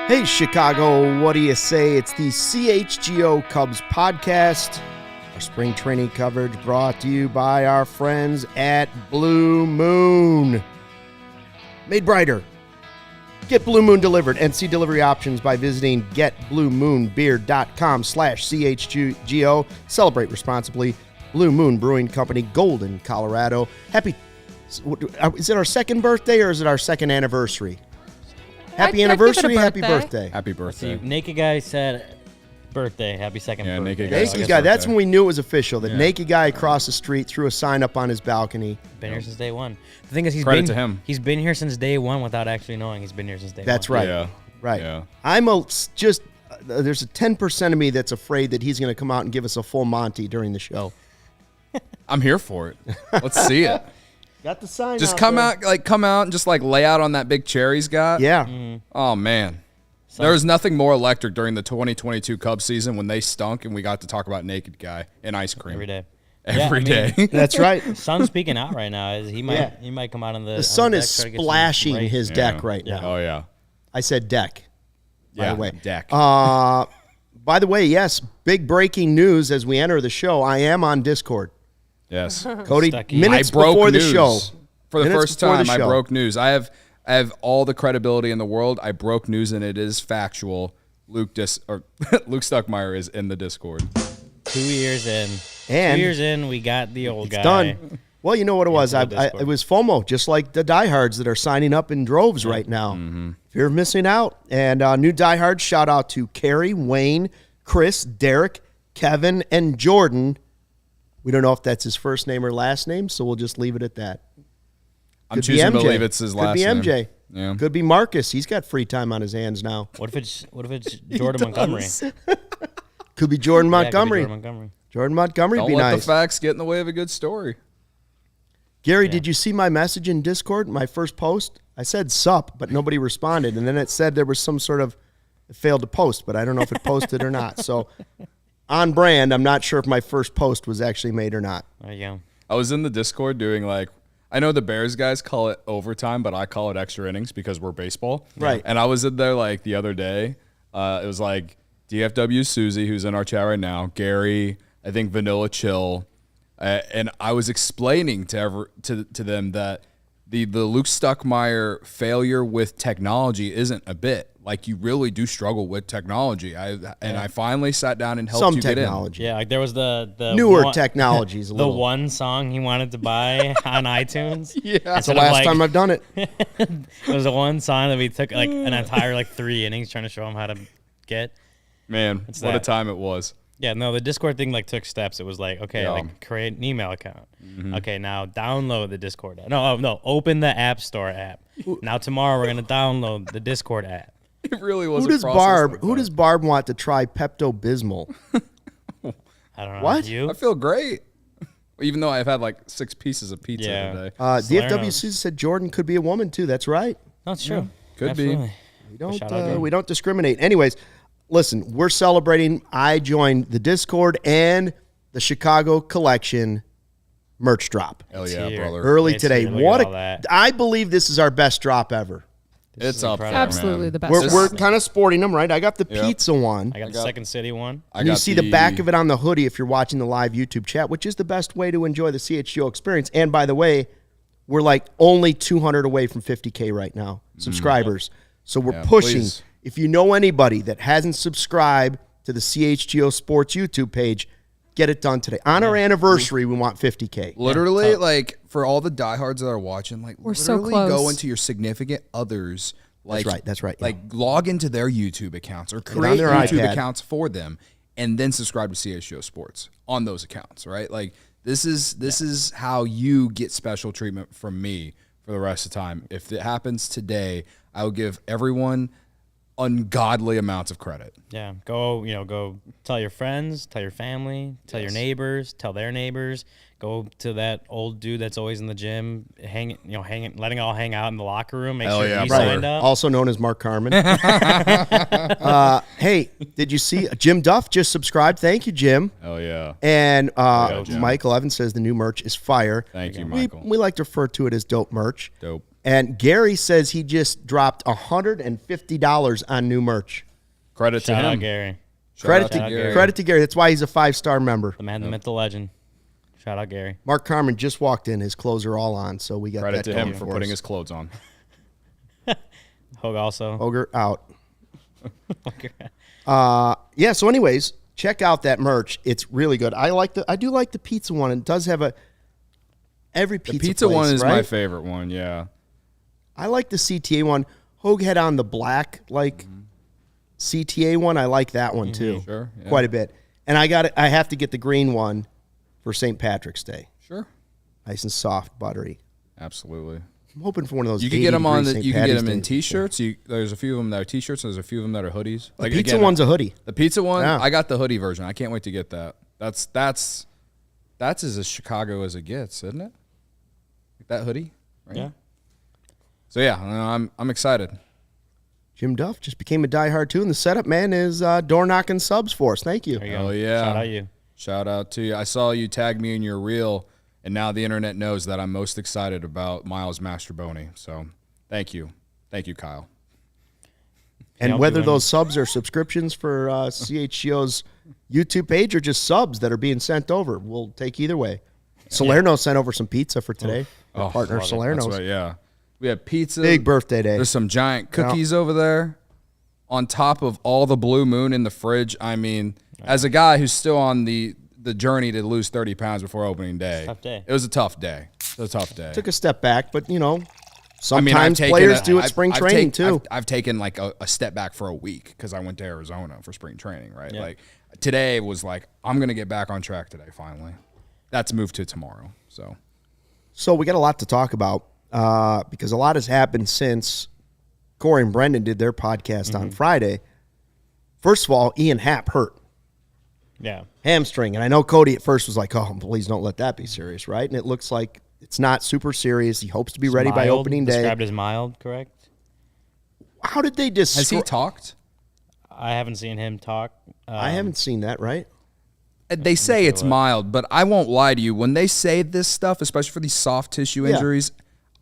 Hey, Chicago, what do you say? It's the CHGO Cubs Podcast. Our spring training coverage brought to you by our friends at Blue Moon. Made brighter. Get Blue Moon delivered and see delivery options by visiting getbluemoonbeer.com/CHGO. Celebrate responsibly. Blue Moon Brewing Company, Golden, Colorado. Happy, is it our second birthday or is it our second anniversary? Happy anniversary, happy birthday. Happy birthday. See, Naked Guy said birthday, happy second birthday. Naked Guy, that's when we knew it was official. The Naked Guy across the street threw a sign up on his balcony. Been here since day one. The thing is, he's been here since day one without actually knowing he's been here since day one. That's right. Yeah. Right. Yeah. There's a 10% of me that's afraid that he's going to come out and give us a full Monty during the show. I'm here for it. Let's see it. Got the sign. Just come out and just lay out on that big chair he's got. Yeah. Mm-hmm. Oh man. There was nothing more electric during the 2022 Cubs season when they stunk and we got to talk about Naked Guy and ice cream Every day. Every day. That's right. Sun's peeking out right now. He might come out on the. The sun is deck, splashing his deck right now. Oh yeah. I said deck. By the way. Deck. By the way, yes, big breaking news as we enter the show. I am on Discord. Yes. Cody, Stucky. minutes I broke before news. the show. For the first time, I show. broke news. I have all the credibility in the world. I broke news, and it is factual. Luke Stuckmeyer is in the Discord. 2 years in. And 2 years in, we got the old guy. Done. Well, you know what it was? It was FOMO, just like the diehards that are signing up in droves right now. Mm-hmm. Fear of missing out. And new diehards, shout out to Carrie, Wayne, Chris, Derek, Kevin, and Jordan. We don't know if that's his first name or last name, so we'll just leave it at that. I'm choosing to believe it's his last name. Could be MJ. Yeah. Could be Marcus. He's got free time on his hands now. What if it's Jordan Montgomery? Could be Jordan Montgomery. Jordan Montgomery. Jordan Montgomery would Don't be let nice. the facts get in the way of a good story. Gary, did you see my message in Discord, my first post? I said sup, but nobody responded. And then it said there was some sort of it failed to post, but I don't know if it posted or not. So on brand, I'm not sure if my first post was actually made or not. There you go. I was in the Discord doing I know the Bears guys call it overtime, but I call it extra innings because we're baseball. Right. And I was in there the other day. It was DFW Susie, who's in our chat right now, Gary, I think Vanilla Chill, and I was explaining to them that the Luke Stuckmeyer failure with technology isn't a bit. You really do struggle with technology. I finally sat down and helped Some you technology. Yeah, there was the newer technologies. The one song he wanted to buy on iTunes. Yeah, that's the last time I've done it. It was the one song that we took an entire 3 innings trying to show him how to get. Man, what a time it was. Yeah, no, the Discord thing took steps. It was create an email account. Mm-hmm. Okay, now download the Discord app. No, open the App Store app. Now tomorrow we're gonna download the Discord app. It really was. Who does Barb want to try Pepto-Bismol? I don't know. What? You? I feel great. Even though I've had 6 pieces of pizza today. DFW Susan said Jordan could be a woman too. That's right. That's true. Could Absolutely. be. We don't discriminate. Anyways, listen, we're celebrating. I joined the Discord and the Chicago Collection merch drop. Hell yeah, brother. Early It's today. here. I believe this is our best drop ever. It's up there, Absolutely man. the best. We're kind of sporting them, right? I got the pizza one. I got the Second City one. And you see the back of it on the hoodie if you're watching the live YouTube chat, which is the best way to enjoy the CHGO experience. And by the way, we're only 200 away from 50K right now, subscribers. So we're pushing. Please. If you know anybody that hasn't subscribed to the CHGO Sports YouTube page, get it done today. On our anniversary, we want 50K. Literally, for all the diehards that are watching, we're so literally close. go into your significant others. That's right. Yeah. Log into their YouTube accounts or on create their YouTube iPad. accounts for them, and then subscribe to CHGO Sports on those accounts. Right? This is how you get special treatment from me for the rest of the time. If it happens today, I will give everyone ungodly amounts of credit. Yeah, go tell your friends, tell your family, tell your neighbors, tell their neighbors. Go to that old dude that's always in the gym, hanging, letting it all hang out in the locker room. Make sure he signed up. Also known as Mark Carmen. Hey, did you see Jim Duff just subscribed? Thank you, Jim. Oh yeah. And Michael Evans says the new merch is fire. Thank you, Michael. We like to refer to it as dope merch. Dope. And Gary says he just dropped $150 on new merch. Credit to him. Shout out Gary. Credit to Gary. That's why he's a 5-star member. The man, the myth, the legend. Shout out Gary. Mark Carmen just walked in. His clothes are all on, so we got Credit that to going him for putting his clothes on. Hogue also. Ogre out. Yeah. So, anyways, check out that merch. It's really good. I do like the pizza one. It does have every pizza. The pizza place, one is right? my favorite one. Yeah. I like the CTA one. Hogue had on the black CTA one. I like that one too. Sure. Yeah. Quite a bit. And I have to get the green one for St. Patrick's Day. Sure. Nice and soft, buttery. Absolutely. I'm hoping for one of those. You can get them on St. you can get them Patty's in Day. T-shirts. There's a few of them that are T-shirts, and there's a few of them that are hoodies. The pizza one's a hoodie. The pizza one, Yeah. I got the hoodie version. I can't wait to get that. That's as Chicago as it gets, isn't it? That hoodie, right? Yeah. So yeah, I'm excited. Jim Duff just became a diehard too, and the setup man is door knocking subs for us. Thank you. There you Oh go. yeah. Shout out you. Shout out to you. I saw you tag me in your reel, and now the internet knows that I'm most excited about Miles Mastroboni. So thank you, Kyle. And whether those subs are subscriptions for CHGO's YouTube page or just subs that are being sent over, we'll take either way. Salerno sent over some pizza for today. Our partner Salerno's. That's right, yeah. We have pizza. Big birthday day. There's some giant cookies over there on top of all the Blue Moon in the fridge. I mean, as a guy who's still on the journey to lose 30 pounds before opening day, Tough day. It was a tough day. It was a tough day. Took a step back, but sometimes I mean, I've taken players a- do it I've- spring I've training take- too. I've taken like a step back for a week because I went to Arizona for spring training, right? Yeah. Like today was like, I'm going to get back on track today finally. That's moved to tomorrow. So we got a lot to talk about because a lot has happened since Corey and Brendan did their podcast on Friday. First of all, Ian Happ hurt. Yeah. Hamstring. And I know Cody at first was like, oh, please don't let that be serious, right? And it looks like it's not super serious. He hopes to be ready by opening day. Described as mild, correct? How did they describe? Has he talked? I haven't seen him talk. I haven't seen that, right? They say it's mild, but I won't lie to you. When they say this stuff, especially for these soft tissue injuries,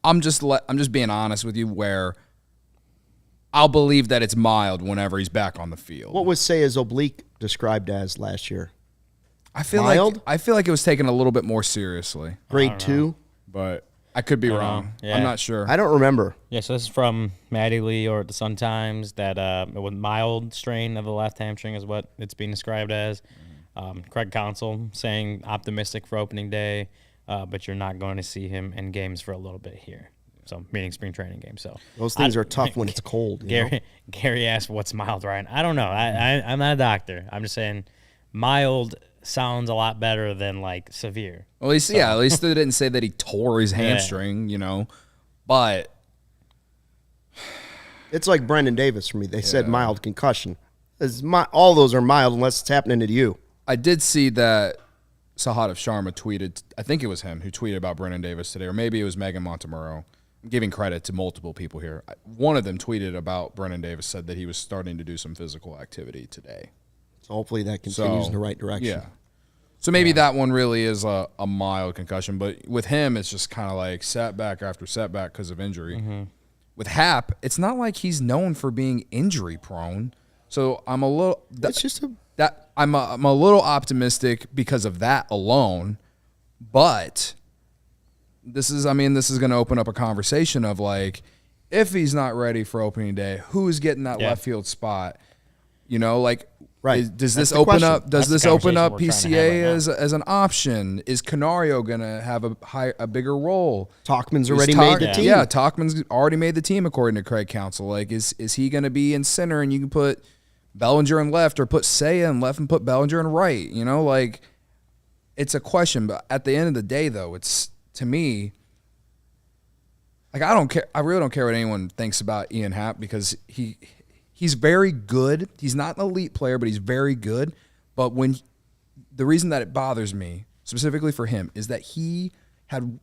I'm just being honest with you. Where I'll believe that it's mild whenever he's back on the field. What was Say's oblique described as last year? I feel mild? like it was taken a little bit more seriously, Grade 2? but I could be wrong. Yeah. I'm not sure. I don't remember. Yeah, so this is from Maddie Lee or the Sun Times that it was mild strain of the left hamstring is what it's being described as. Craig Counsell saying optimistic for opening day, but you're not going to see him in games for a little bit here. So meaning spring training games. So Those things are tough when it's cold. Gary asked, "What's mild, Ryan?" I don't know. I'm not a doctor. I'm just saying, mild sounds a lot better than like severe. At least they didn't say that he tore his hamstring, But It's like Brendan Davis for me. They said mild concussion. All those are mild unless it's happening to you. I did see that Sahadev Sharma tweeted, I think it was him who tweeted about Brendan Davis today, or maybe it was Megan Montemurro. I'm giving credit to multiple people here. One of them tweeted about Brendan Davis, said that he was starting to do some physical activity today. So hopefully that continues in the right direction. Yeah. So maybe that one really is a mild concussion, but with him, it's just kind of like setback after setback because of injury. Mm-hmm. With Happ, it's not like he's known for being injury prone. So I'm a little. It's just I'm a little optimistic because of that alone, but this is going to open up a conversation of like, if he's not ready for opening day, who's getting that left field spot? Right. Does this the open question. up? Does That's this the open up conversation we're trying to have PCA as an option? Is Canario gonna have a bigger role? Talkman's already made the team. Yeah, Talkman's already made the team according to Craig Counsell. Like, is he gonna be in center and you can put Bellinger in left, or put Saya in left and put Bellinger in right? It's a question. But at the end of the day, though, it's, to me, Like, I don't care. I really don't care what anyone thinks about Ian Happ because he's very good. He's not an elite player, but he's very good. But the reason that it bothers me specifically for him is that he had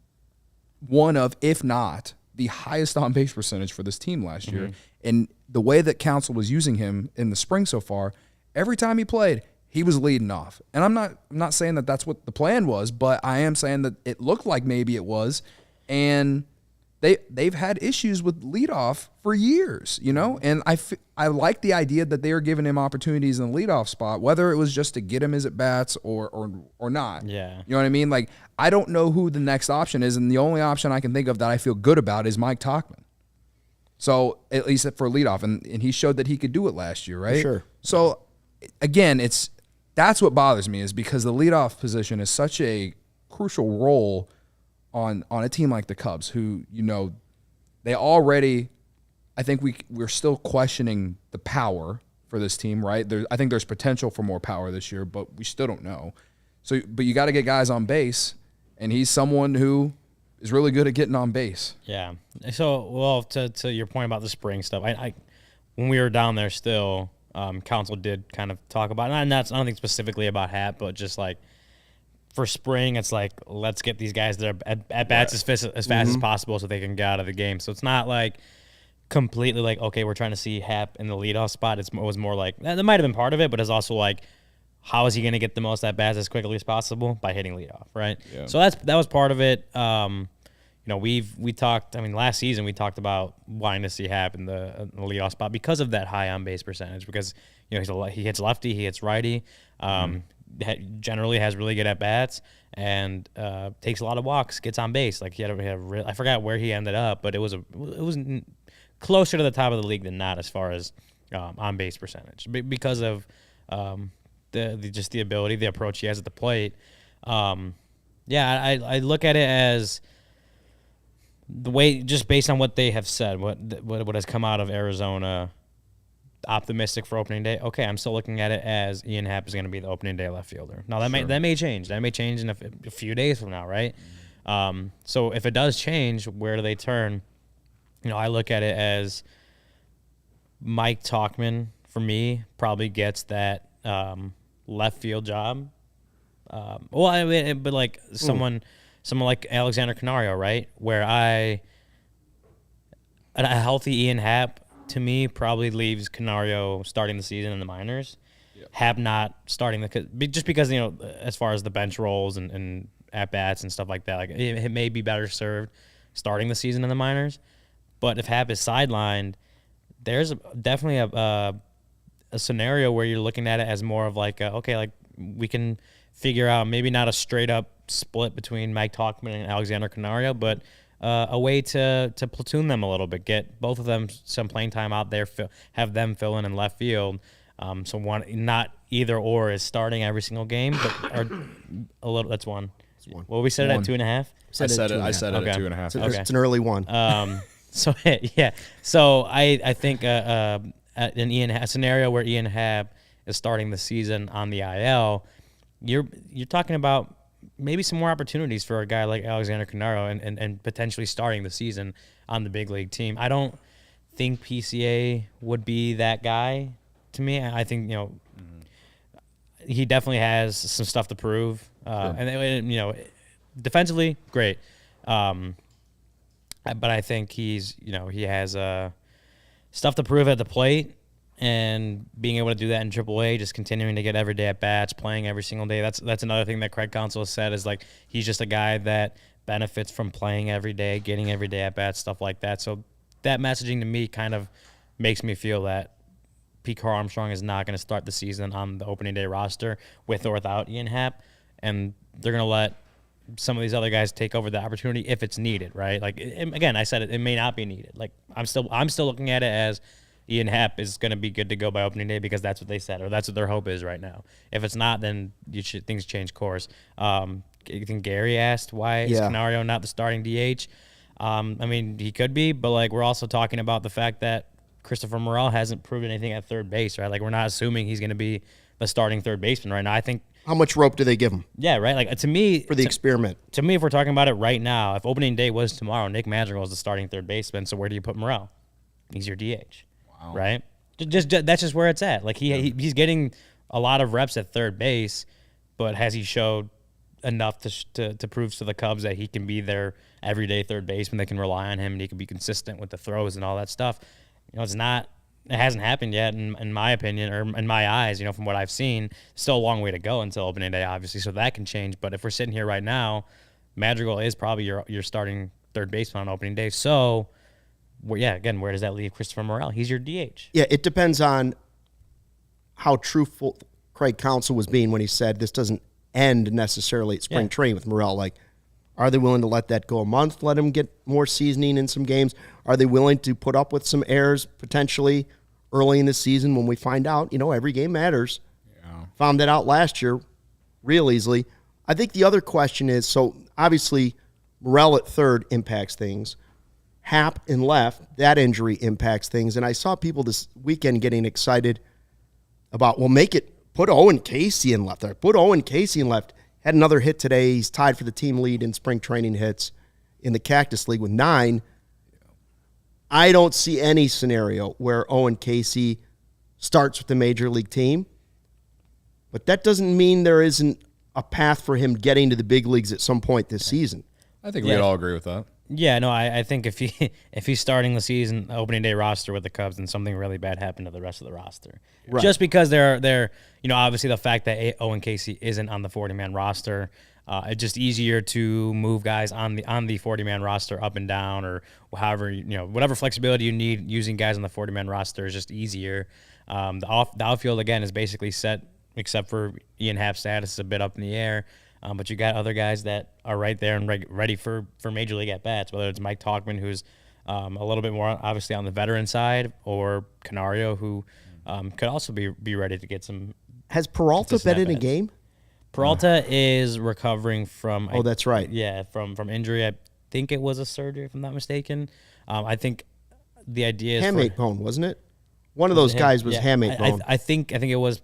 one of, if not the highest on-base percentage for this team last year. And the way that Counsell was using him in the spring so far, every time he played, he was leading off. And I'm not saying that that's what the plan was, but I am saying that it looked like maybe it was. And they've had issues with leadoff for years, you know? And I like the idea that they are giving him opportunities in the leadoff spot, whether it was just to get him his at-bats or not. Yeah. You know what I mean? Like, I don't know who the next option is, and the only option I can think of that I feel good about is Mike Tauchman. So, at least for leadoff, and he showed that he could do it last year, right? For sure. So, again, that's what bothers me is because the leadoff position is such a crucial role on a team like the Cubs, who, you know, they already, I think we're still questioning the power for this team, right? I think there's potential for more power this year, but we still don't know. So, but you got to get guys on base, and he's someone who is really good at getting on base. Yeah. So, well, to your point about the spring stuff, I when we were down there still, Counsell did kind of talk about it, and I don't think specifically about Happ, but just like, for spring, it's like, let's get these guys their at bats as fast as possible so they can get out of the game. So it's not like completely like, okay, we're trying to see Happ in the leadoff spot. It was more like, that might have been part of it, but it's also like, how is he going to get the most at bats as quickly as possible? By hitting leadoff, right? Yeah. So that was part of it. You know, we talked, I mean, last season we talked about wanting to see Happ in the leadoff spot because of that high on base percentage, because, you know, he hits lefty, he hits righty. Generally has really good at bats and takes a lot of walks, gets on base. Like I forgot where he ended up, but it was closer to the top of the league than not as far as on base percentage because of the ability, the approach he has at the plate. I look at it as the way, just based on what they have said, what has come out of Arizona. Optimistic for opening day. Okay, I'm still looking at it as Ian Happ is going to be the opening day left fielder. Now that may change. That may change in a few days from now, right? So if it does change, where do they turn? You know, I look at it as Mike Tauchman for me probably gets that left field job. But like someone like Alexander Canario, right? Where a healthy Ian Happ, to me, probably leaves Canario starting the season in the minors. Yep. Happ not starting just because, you know, as far as the bench roles and at bats and stuff like that, like it may be better served starting the season in the minors. But if Happ is sidelined, there's definitely a scenario where you're looking at it as more of like, like we can figure out maybe not a straight up split between Mike Tauchman and Alexander Canario, but a way to platoon them a little bit, get both of them some playing time out there, have them fill in left field. So one, not either or is starting every single game, but a little. That's one. Well, we said it at 2.5. I said it at 2.5. It's an early one. So yeah. So I think an a scenario where Ian Happ is starting the season on the IL, you're talking about maybe some more opportunities for a guy like Alexander Canario and potentially starting the season on the big league team. I don't think PCA would be that guy to me. I think, you know, he definitely has some stuff to prove. And, you know, defensively, great. But I think he has stuff to prove at the plate. And being able to do that in AAA, just continuing to get every day at bats, playing every single day. That's another thing that Craig Counsell has said is like he's just a guy that benefits from playing every day, getting every day at bats, stuff like that. So that messaging to me kind of makes me feel that Crow-Armstrong is not going to start the season on the opening day roster with or without Ian Happ, and they're going to let some of these other guys take over the opportunity if it's needed, right? Like again, I said it may not be needed. Like I'm still looking at it as Ian Happ is going to be good to go by opening day because that's what they said, or that's what their hope is right now. If it's not, then things change course. I think Gary asked why is Canario not the starting DH. I mean, he could be, but like we're also talking about the fact that Christopher Morel hasn't proven anything at third base, right? Like we're not assuming he's going to be the starting third baseman right now. I think How much rope do they give him? Yeah, right. Like to me, for the experiment. To me, if we're talking about it right now, if opening day was tomorrow, Nick Madrigal is the starting third baseman. So where do you put Morel? He's your DH, right? Just that's just where it's at. Like he's getting a lot of reps at third base, but has he showed enough to prove to the Cubs that he can be their everyday third baseman? They can rely on him and he can be consistent with the throws and all that stuff. It's not. It hasn't happened yet, in my opinion, or in my eyes, from what I've seen. Still a long way to go until opening day, obviously, so that can change. But if we're sitting here right now, Madrigal is probably your starting third baseman on opening day. So, again, where does that leave Christopher Morel? He's your DH. Yeah, it depends on how truthful Craig Counsell was being when he said this doesn't end necessarily at spring training with Morel. Like, are they willing to let that go a month, let him get more seasoning in some games? Are they willing to put up with some errors potentially early in the season when we find out, every game matters? Yeah. Found that out last year real easily. I think the other question is, so obviously Morel at third impacts things. Happ in left, that injury impacts things. And I saw people this weekend getting excited about, put Owen Casey in left there. Put Owen Casey in left. Had another hit today. He's tied for the team lead in spring training hits in the Cactus League with 9. I don't see any scenario where Owen Casey starts with the major league team, but that doesn't mean there isn't a path for him getting to the big leagues at some point this season. I think we'd all agree with that. Yeah, no, I think if he's starting the season opening day roster with the Cubs, then something really bad happened to the rest of the roster. Right. Just because they're obviously the fact that Owen Casey isn't on the 40-man roster. It's just easier to move guys on the 40-man roster up and down, or however whatever flexibility you need using guys on the 40-man roster is just easier. The outfield again is basically set, except for Ian Happ's status is a bit up in the air. But you got other guys that are right there and ready for major league at bats. Whether it's Mike Tauchman, who's a little bit more obviously on the veteran side, or Canario, who could also be ready to get some. Has Peralta been in a game? Peralta is recovering from. Oh, that's right. Yeah, from injury. I think it was a surgery, if I'm not mistaken. I think the idea is hamate bone, wasn't it? One of those guys was hamate bone. I think it was.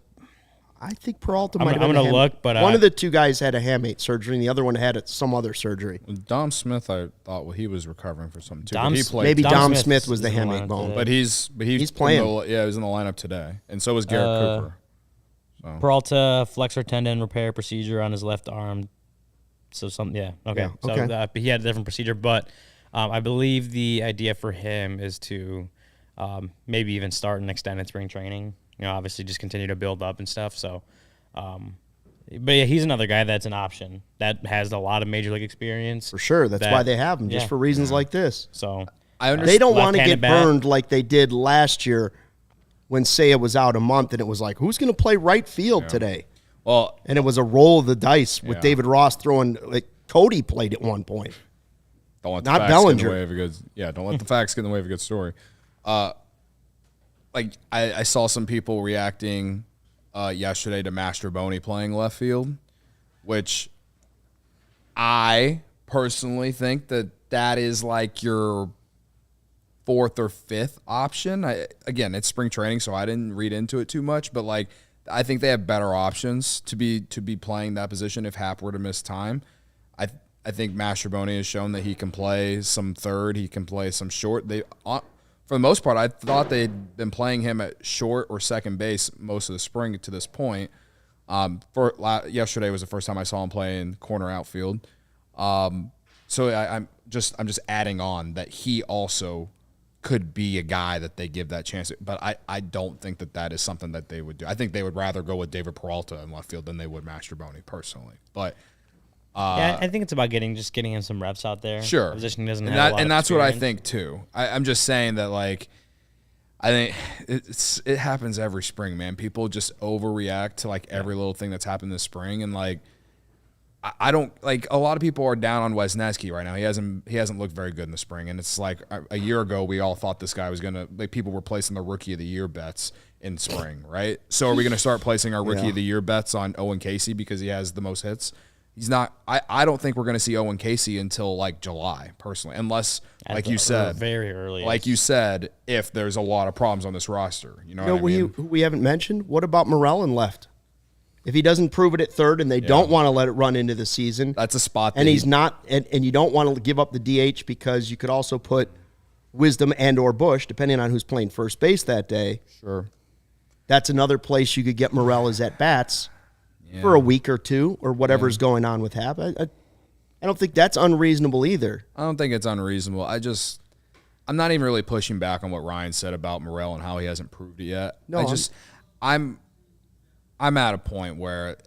I think Peralta might have been. I'm going to look, but one of the two guys had a hamate surgery, and the other one had some other surgery. Dom Smith, I thought, he was recovering for something too. Maybe Dom Smith was the hamate bone, but he's playing. He was in the lineup today, and so was Garrett Cooper. So. Peralta flexor tendon repair procedure on his left arm. So So he had a different procedure, but I believe the idea for him is to maybe even start an extended spring training. Obviously just continue to build up and stuff. So, but yeah, he's another guy that's an option that has a lot of major league experience. For sure. That's why they have him, just for reasons like this. So I understand. They don't want to get burned like they did last year when Seiya was out a month, and it was like, who's going to play right field today? Well, and it was a roll of the dice with David Ross throwing. Like Cody played at one point. Don't let the not facts Bellinger. Get in the way of a good. Don't let the facts get in the way of a good story. I saw some people reacting yesterday to Mastroboni playing left field, which I personally think that is like your fourth or fifth option. Again, it's spring training, so I didn't read into it too much, but I think they have better options to be playing that position if Happ were to miss time. I think Mastroboni has shown that he can play some third, he can play some short. For the most part, I thought they'd been playing him at short or second base most of the spring to this point. Yesterday was the first time I saw him play in corner outfield. So I'm just adding on that he also could be a guy that they give that chance. But I don't think that is something that they would do. I think they would rather go with David Peralta in left field than they would Mastroboni personally. But I think it's about getting him some reps out there. Sure, the position doesn't have a lot and that's experience. what I think too. I'm just saying that I think it happens every spring, man. People just overreact to every little thing that's happened this spring, and I don't a lot of people are down on Wesneski right now. He hasn't looked very good in the spring, and it's a year ago we all thought this guy was gonna people were placing the rookie of the year bets in spring, right? So are we gonna start placing our rookie of the year bets on Owen Casey because he has the most hits? He's not. I don't think we're going to see Owen Casey until July, personally, unless, you said, very early. Like you said, if there's a lot of problems on this roster, you know what I mean? Who we haven't mentioned. What about Morel in left? If he doesn't prove it at third and they don't want to let it run into the season. That's a spot. And he's not, and you don't want to give up the DH because you could also put Wisdom and or Bush, depending on who's playing first base that day. Sure. That's another place you could get Morel's at-bats for a week or two or whatever's going on with Happ. I don't think that's unreasonable either. I don't think it's unreasonable. I'm not even really pushing back on what Ryan said about Morel and how he hasn't proved it yet. No, I'm at a point where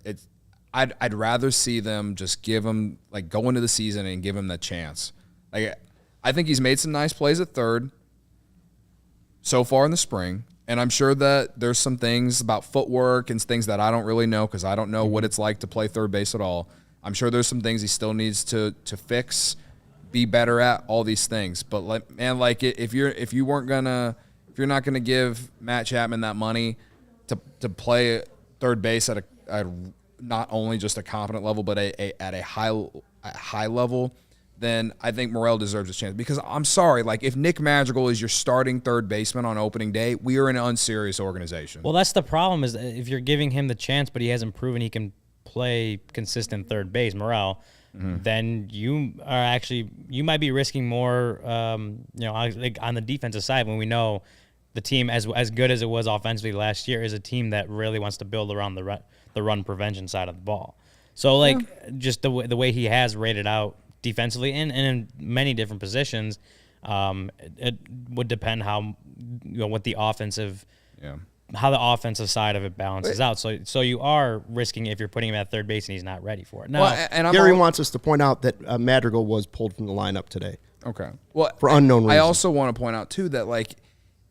I'd rather see them just give him, like, go into the season and give him the chance. Like, I think he's made some nice plays at third so far in the spring, and I'm sure that there's some things about footwork and things that I don't really know because I don't know what it's like to play third base at all. I'm sure there's some things he still needs to fix, be better at, all these things. But if you're not gonna give Matt Champman that money to play third base at a not only just a competent level but at a high level, then I think Morel deserves a chance. Because I'm sorry, like, if Nick Madrigal is your starting third baseman on opening day, we are an unserious organization. Well, that's the problem, is if you're giving him the chance but he hasn't proven he can play consistent third base, Morel, then you might be risking more, like on the defensive side, when we know the team, as good as it was offensively last year, is a team that really wants to build around the run prevention side of the ball. So, just the way he has rated out defensively and in many different positions, it would depend how what the offensive how the offensive side of it balances out. So you are risking if you're putting him at third base and he's not ready for it. Now, Gary wants us to point out that Madrigal was pulled from the lineup today. Okay. Well, for unknown reasons. I also want to point out too that, like,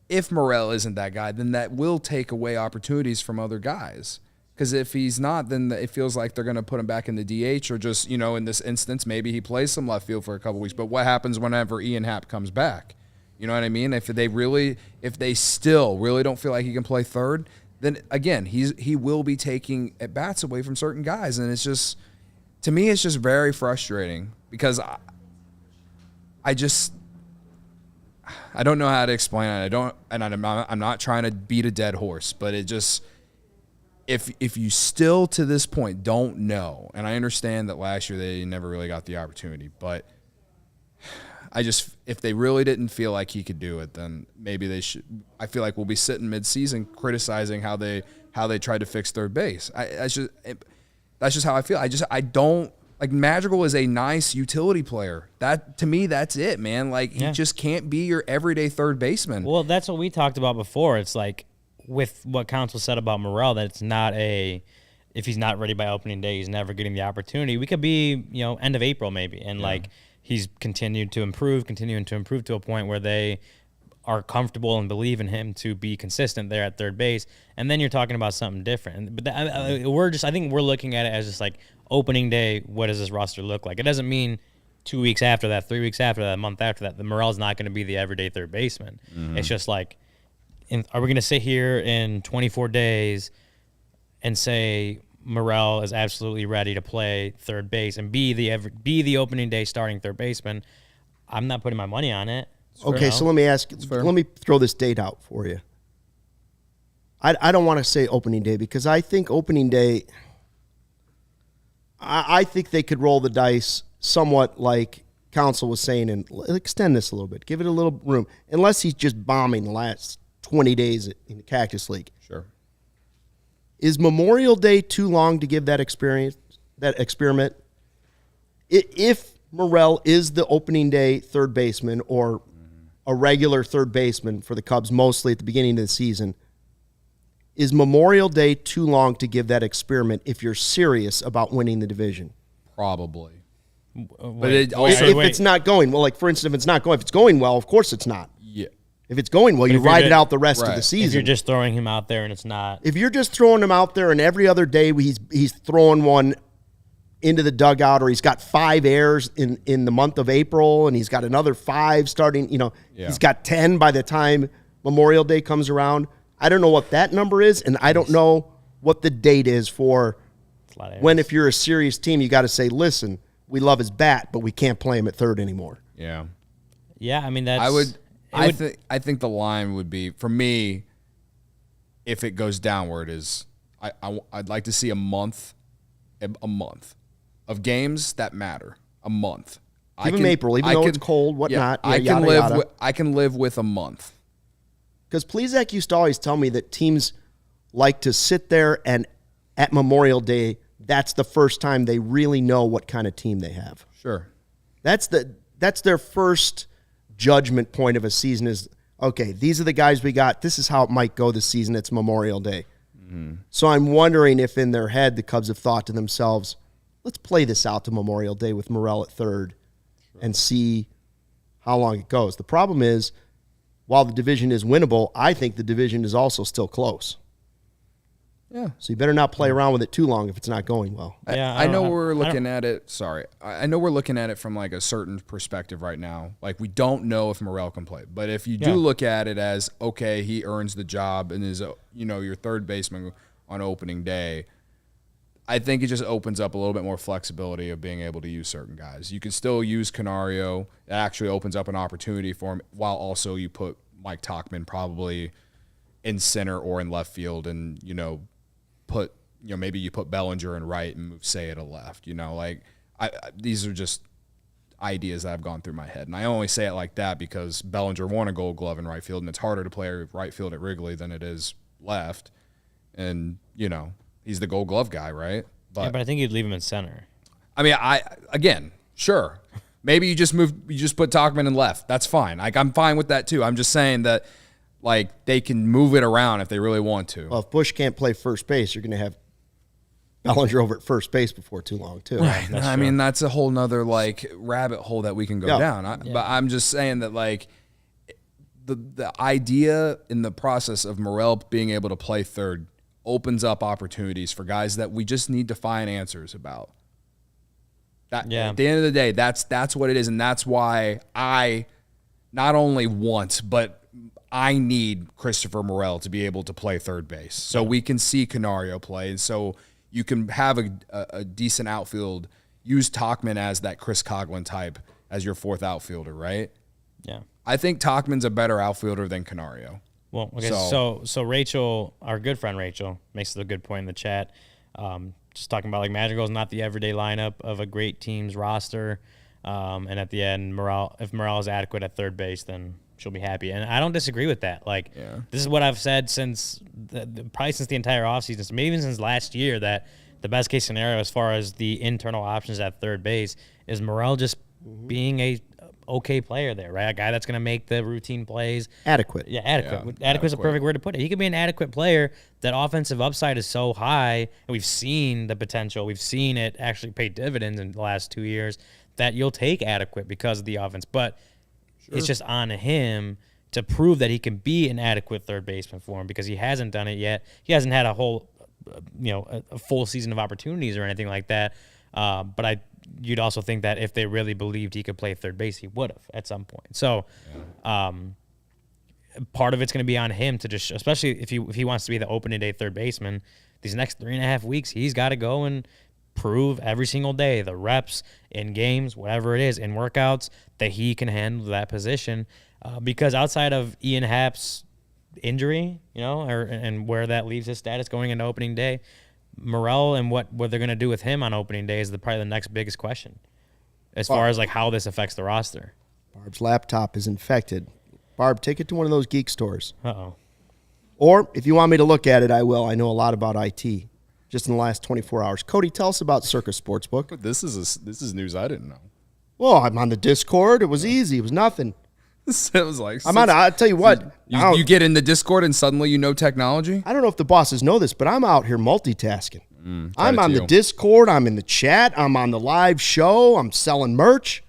if Morel isn't that guy, then that will take away opportunities from other guys. Because if he's not, then it feels like they're going to put him back in the DH, or just, in this instance, maybe he plays some left field for a couple weeks. But what happens whenever Ian Happ comes back? You know what I mean? If they still really don't feel like he can play third, then again, he will be taking at bats away from certain guys, and it's just, to me, it's just very frustrating because I don't know how to explain it. I'm not trying to beat a dead horse, but it just. If you still to this point don't know, and I understand that last year they never really got the opportunity, but if they really didn't feel like he could do it, then maybe they should. I feel like we'll be sitting mid-season criticizing how they tried to fix third base. That's just how I feel. I don't like, Madrigal is a nice utility player. That, to me, that's it, man. Like, he just can't be your everyday third baseman. Well, that's what we talked about before. It's like, with what Counsell said about Morel, that it's not if he's not ready by opening day, he's never getting the opportunity. We could be, end of April maybe, and like, he's continuing to improve to a point where they are comfortable and believe in him to be consistent there at third base, and then you're talking about something different. But I think we're looking at it as just like, opening day, what does this roster look like? It doesn't mean 2 weeks after that, 3 weeks after that, a month after that, the Morel's not going to be the everyday third baseman. It's just like, are we going to sit here in 24 days and say Morel is absolutely ready to play third base and be the opening day starting third baseman? I'm not putting my money on it. Okay, so let me throw this date out for you. I don't want to say opening day because I think opening day, I think they could roll the dice somewhat like Counsell was saying and extend this a little bit, give it a little room, unless he's just bombing the last 20 days in the Cactus League. Sure. Is Memorial Day too long to give that experiment? If Morel is the opening day third baseman or a regular third baseman for the Cubs, mostly at the beginning of the season, is Memorial Day too long to give that experiment if you're serious about winning the division? Probably. But if it's not going well, like, for instance, if it's going well, of course it's not. Yeah. If it's going well, you ride it out the rest of the season. If you're just throwing him out there and it's not. If you're just throwing him out there and every other day he's throwing one into the dugout, or he's got 5 errors in the month of April and he's got another 5 starting, he's got 10 by the time Memorial Day comes around. I don't know what that number is, and I don't know what the date is for when, if you're a serious team, you got to say, listen, we love his bat, but we can't play him at third anymore. Yeah. Yeah, I mean, that's... I think the line would be, for me, if it goes downward, is I'd like to see a month of games that matter. A month. Give him April, even though it's cold, whatnot. I can live with a month. Because Plezak used to always tell me that teams like to sit there and at Memorial Day, that's the first time they really know what kind of team they have. Sure. That's their first judgment point of a season is, okay, these are the guys we got. This is how it might go this season. It's Memorial Day. Mm-hmm. So I'm wondering if in their head the Cubs have thought to themselves, let's play this out to Memorial Day with Morel at third and see how long it goes. The problem is, while the division is winnable, I think the division is also still close. Yeah. So you better not play around with it too long if it's not going well. I know we're looking at it. Sorry. I know we're looking at it from like a certain perspective right now. Like we don't know if Morel can play. But if you do look at it as, okay, he earns the job and is, your third baseman on opening day, I think it just opens up a little bit more flexibility of being able to use certain guys. You can still use Canario. It actually opens up an opportunity for him while also you put Mike Tauchman probably in center or in left field and, maybe you put Bellinger in right and move Seiya to left. These are just ideas that have gone through my head. And I only say it like that because Bellinger won a Gold Glove in right field, and it's harder to play right field at Wrigley than it is left. And, he's the Gold Glove guy, right? But I think you'd leave him in center. I mean, sure. Maybe you just put Tauchman in left. That's fine. I'm fine with that too. I'm just saying that they can move it around if they really want to. Well, if Bush can't play first base, you're going to have Bellinger over at first base before too long too. Right. I mean, that's a whole nother rabbit hole that we can go down. But I'm just saying that the idea in the process of Morel being able to play third opens up opportunities for guys that we just need to find answers about. At the end of the day, that's what it is, and that's why I not only want, but I need Christopher Morel to be able to play third base so we can see Canario play, and so you can have a decent outfield. Use Tauchman as that Chris Coughlin type as your fourth outfielder, right? Yeah. I think Tauchman's a better outfielder than Canario. Well, okay, so Rachel, our good friend Rachel, makes a good point in the chat. Just talking about Madrigal is not the everyday lineup of a great team's roster. And at the end, if Morel is adequate at third base, then she'll be happy. And I don't disagree with that. This is what I've said probably since the entire offseason, maybe even since last year, that the best case scenario as far as the internal options at third base is Morel just being a okay player there, right? A guy that's going to make the routine plays. Adequate. Yeah, adequate. Yeah, adequate is a perfect word to put it. He could be an adequate player. That offensive upside is so high, and we've seen the potential. We've seen it actually pay dividends in the last 2 years, that you'll take adequate because of the offense. But it's just on him to prove that he can be an adequate third baseman for him, because he hasn't done it yet. He hasn't had a whole, a full season of opportunities or anything like that. But you'd also think that if they really believed he could play third base, he would have at some point. So, part of it's going to be on him to just, especially if he wants to be the opening day third baseman, these next 3.5 weeks, he's got to go and prove every single day, the reps in games, whatever it is, in workouts, that he can handle that position. Because outside of Ian Happ's injury, and where that leaves his status going into opening day, Morel and what they're going to do with him on opening day is probably the next biggest question as far as how this affects the roster. Barb's laptop is infected. Barb, take it to one of those geek stores. Uh-oh. Or if you want me to look at it, I will. I know a lot about IT just in the last 24 hours. Cody, tell us about CIRCA Sportsbook. This is news I didn't know. Well, I'm on the Discord. It was easy. It was nothing. It was I'll tell you what. You get in the Discord and suddenly you know technology? I don't know if the bosses know this, but I'm out here multitasking. I'm on the Discord. I'm in the chat. I'm on the live show. I'm selling merch.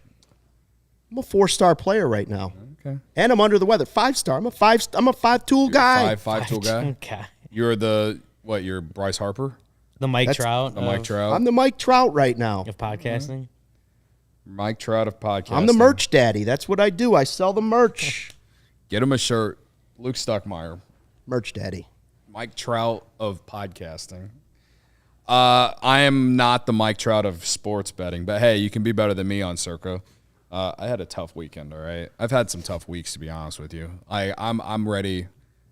I'm a 4-star player right now. Okay. And I'm under the weather. 5-star. I'm a 5-tool guy. Five-tool guy? Okay. You're you're Bryce Harper? The Mike Trout. Mike Trout. I'm the Mike Trout right now. Of podcasting. Mike Trout of podcasting. I'm the merch daddy. That's what I do. I sell the merch. Get him a shirt. Luke Stuckmeyer. Merch daddy. Mike Trout of podcasting. I am not the Mike Trout of sports betting, but hey, you can be better than me on CIRCA. I had a tough weekend, all right? I've had some tough weeks, to be honest with you. I'm ready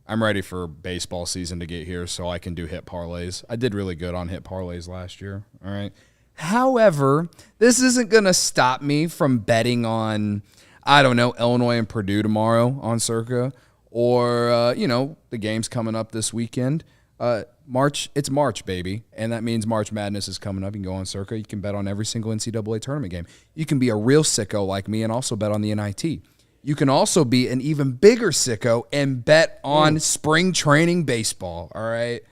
I'm ready for baseball season to get here so I can do hit parlays. I did really good on hit parlays last year. All right. However, this isn't going to stop me from betting on, I don't know, Illinois and Purdue tomorrow on CIRCA, or, the games coming up this weekend. It's March, baby, and that means March Madness is coming up. You can go on CIRCA. You can bet on every single NCAA tournament game. You can be a real sicko like me and also bet on the NIT. You can also be an even bigger sicko and bet on spring training baseball, all right?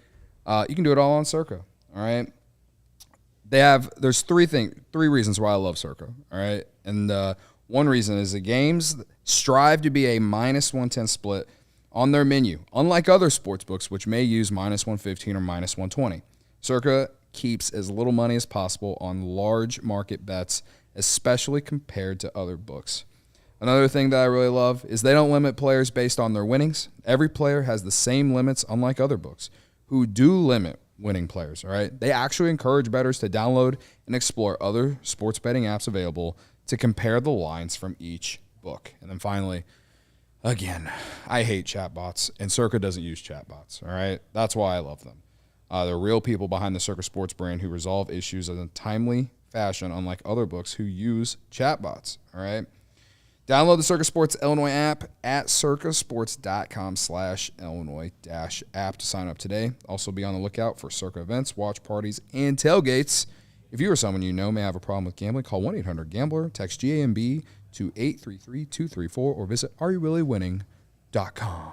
You can do it all on CIRCA, all right? There's three reasons why I love CIRCA, all right? And one reason is the games strive to be a -110 split on their menu, unlike other sports books, which may use -115 or -120. CIRCA keeps as little money as possible on large market bets, especially compared to other books. Another thing that I really love is they don't limit players based on their winnings. Every player has the same limits, unlike other books, who do limit winning players, all right? They actually encourage bettors to download and explore other sports betting apps available to compare the lines from each book. And then finally, again, I hate chatbots, and CIRCA doesn't use chatbots, all right? That's why I love them. They're real people behind the CIRCA Sports brand who resolve issues in a timely fashion, unlike other books who use chatbots, all right? Download the CIRCA Sports Illinois app at circasports.com/Illinois-app to sign up today. Also be on the lookout for CIRCA events, watch parties, and tailgates. If you or someone you know may have a problem with gambling, call 1-800-GAMBLER, text GAMB to 833-234, or visit areyourreallywinning.com.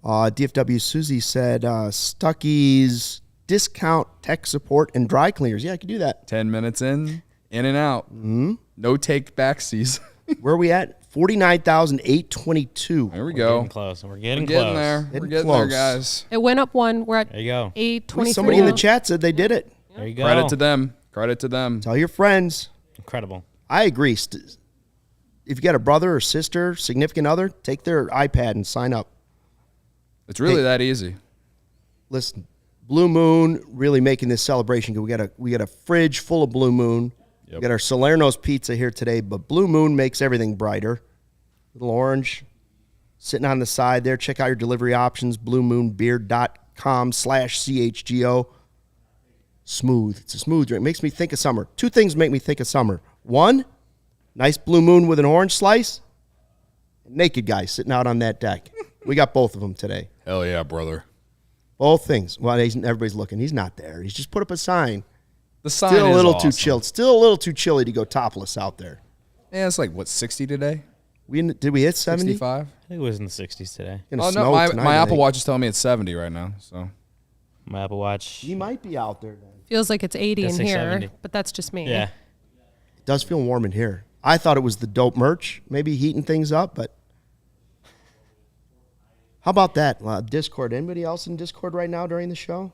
DFW Susie said Stuckey's discount tech support and dry cleaners. Yeah, I could do that. 10 minutes in and out. Mm-hmm. No take-backsies. Where are we at? 49,822. There we We're go. getting close. We're getting Getting close. there. We're getting close. there, guys. It went up one. We're at There you go. 824. Somebody in the chat said they did it. There you go. Credit to them. Credit to them. Tell your friends. Incredible. I agree. If you got a brother or sister, significant other, take their iPad and sign up. It's really that easy. Listen, Blue Moon really making this celebration. We got a fridge full of Blue Moon. Yep. We got our Salerno's pizza here today, but Blue Moon makes everything brighter. Little orange sitting on the side there. Check out your delivery options, bluemoonbeer.com/CHGO. Smooth. It's a smooth drink. Makes me think of summer. Two things make me think of summer. One, nice Blue Moon with an orange slice. Naked guy sitting out on that deck. We got both of them today. Hell yeah, brother. Both things. Well, everybody's looking. He's not there. He's just put up a sign. The sign Still a is little awesome. too chilled. Still a little too chilly to go topless out there. Yeah, it's like, 60 today? Did we hit 70? 65? I think it was in the 60s today. Gonna Oh, no, snow my tonight, I Apple think. Watch is telling me it's 70 right now. So My Apple Watch. He might be out there then. Feels like it's 80 in Guess here, 70. but that's just me. Yeah. It does feel warm in here. I thought it was the dope merch, maybe heating things up, but how about that? Discord. Anybody else in Discord right now during the show?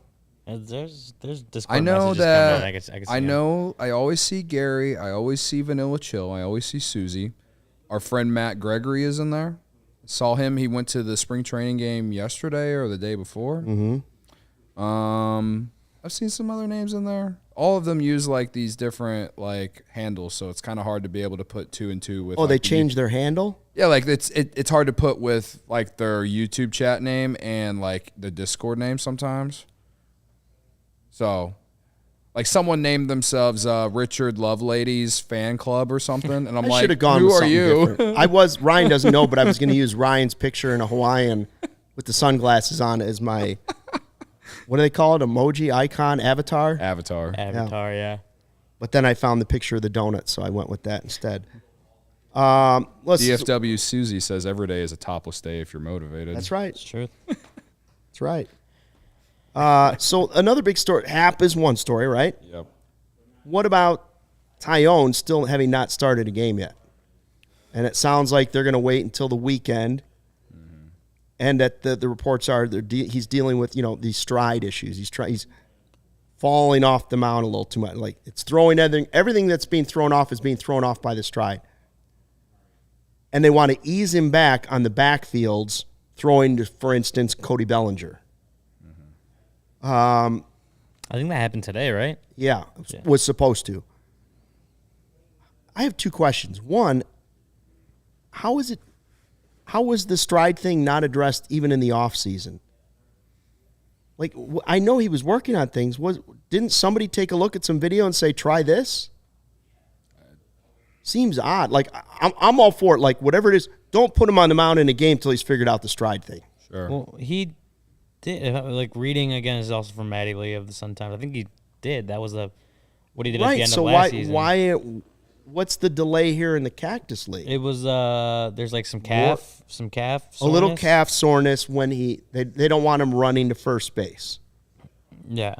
There's Discord I know messages that. coming in. I can see I them. know. I always see Gary. I always see Vanilla Chill. I always see Susie. Our friend Matt Gregory is in there. Saw him. He went to the spring training game yesterday or the day before. Mm-hmm. I've seen some other names in there. All of them use like these different like handles, so it's kind of hard to be able to put two and two with. Oh, like, they the changed their handle? Yeah, like it's hard to put with like their YouTube chat name and like the Discord name sometimes. So, like someone named themselves Richard Loveladies Fan Club or something, and I'm I like, should have gone who with are something you? different. Ryan doesn't know, but I was going to use Ryan's picture in a Hawaiian with the sunglasses on as my, what do they call it? Emoji, icon, avatar? Avatar. Yeah. But then I found the picture of the donut, so I went with that instead. DFW Susie says every day is a topless day if you're motivated. That's right. It's true. That's right. So another big story. Happ is one story, right? Yep. What about Taillon still having not started a game yet? And it sounds like they're going to wait until the weekend. Mm-hmm. And that the reports are he's dealing with these stride issues. He's falling off the mound a little too much. Like it's throwing everything that's being thrown off is being thrown off by the stride. And they want to ease him back on the backfields, throwing to, for instance, Cody Bellinger. I think that happened today, right? Yeah, was supposed to. I have two questions. One, how is it how was the stride thing not addressed even in the offseason? Like, I know he was working on things. Didn't somebody take a look at some video and say, try this? Seems odd. Like, I'm all for it. Like, whatever it is, don't put him on the mound in a game till he's figured out the stride thing. Sure. Well, he did. Like, reading again is also from Matty Lee of the Sun-Times. I think he did. That was what he did at the end of last season. Why? What's the delay here in the Cactus League? It was there's like some calf soreness. A little calf soreness when they don't want him running to first base. Yeah.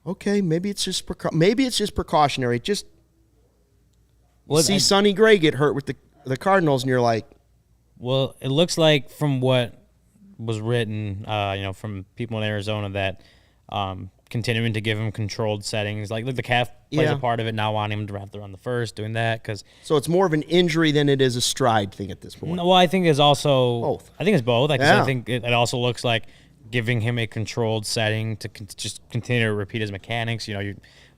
Okay, maybe it's just precautionary. Just Well, see Sonny Gray get hurt with the Cardinals, and you're like, well, it looks like from what was written, from people in Arizona that continuing to give him controlled settings, like the calf plays a part of it, not wanting him to have to run the first, doing that because. So it's more of an injury than it is a stride thing at this point. No, well, I think it's also both. I think it's both. I think it also looks like giving him a controlled setting to just continue to repeat his mechanics. Your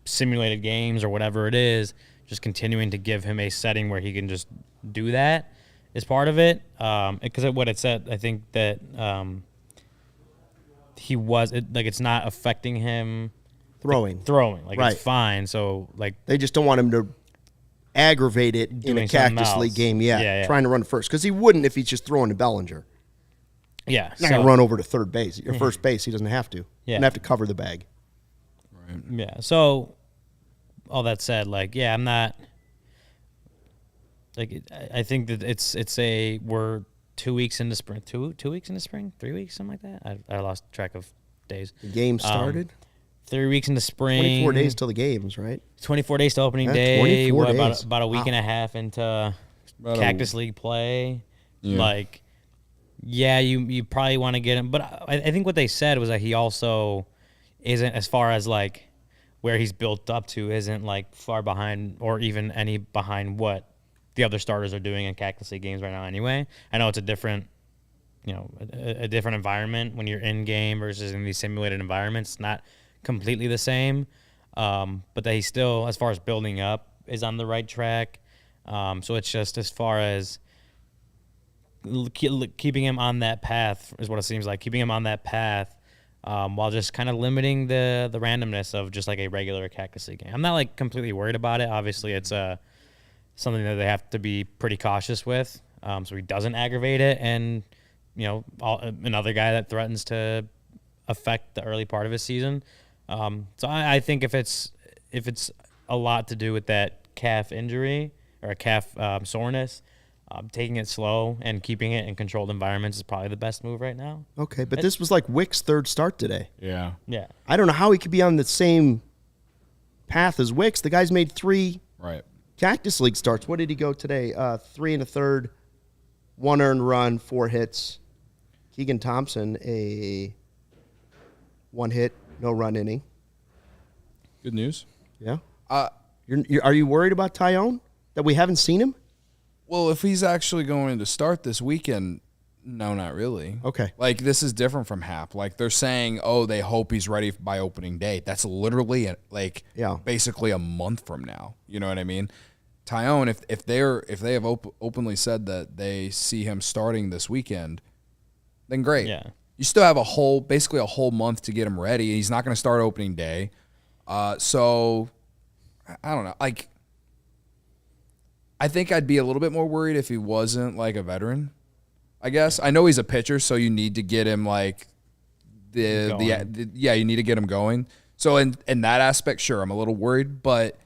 simulated games or whatever it is, just continuing to give him a setting where he can just do that is part of it. Because what it said, I think that. It's not affecting him throwing. Like, right. It's fine. So, like, they just don't want him to aggravate it in a Cactus League game. Yeah. Trying to run first because he wouldn't if he's just throwing to Bellinger. Yeah, He's not gonna run over to third base or first base. He doesn't have to. Yeah, doesn't have to cover the bag. Right. Yeah. So, all that said, like, yeah, I'm not. Like, I think that we're 2 weeks into spring, 2 weeks into spring, 3 weeks, something like that. I lost track of days. The game started. 3 weeks into spring. 24 days till the games, right? 24 days to opening Yeah, day. 24 days. About a week and a half into Cactus League play. Yeah. Like, yeah, you probably want to get him. But I think what they said was that he also isn't, as far as like where he's built up to, isn't like far behind or even any behind what the other starters are doing in Cactus League games right now anyway. I know it's a different, a different environment when you're in game versus in these simulated environments. It's not completely the same, but that he still, as far as building up, is on the right track. So it's just as far as keeping him on that path is what it seems like, keeping him on that path while just kind of limiting the randomness of just like a regular Cactus League game. I'm not like completely worried about it. Obviously, it's something that they have to be pretty cautious with, so he doesn't aggravate it. And, another guy that threatens to affect the early part of his season. So I think if it's a lot to do with that calf injury or a calf soreness, taking it slow and keeping it in controlled environments is probably the best move right now. Okay, but this was like Wick's third start today. Yeah. Yeah. I don't know how he could be on the same path as Wicks. The guy's made 3 Right. Cactus League starts. What did he go today? 3 1/3, 1 earned run, 4 hits. Keegan Thompson, a 1 hit, no run inning. Good news. Yeah. Are you worried about Taillon that we haven't seen him? Well, if he's actually going to start this weekend, no, not really. Okay. Like, this is different from Happ. Like, they're saying, they hope he's ready by opening day. That's literally basically a month from now. You know what I mean? Taillon, if they have openly said that they see him starting this weekend, then great. Yeah. You still have basically a whole month to get him ready. He's not going to start opening day. So I don't know. Like, I think I'd be a little bit more worried if he wasn't like a veteran. I guess I know he's a pitcher, so you need to get him like you need to get him going. So in that aspect, sure, I'm a little worried. But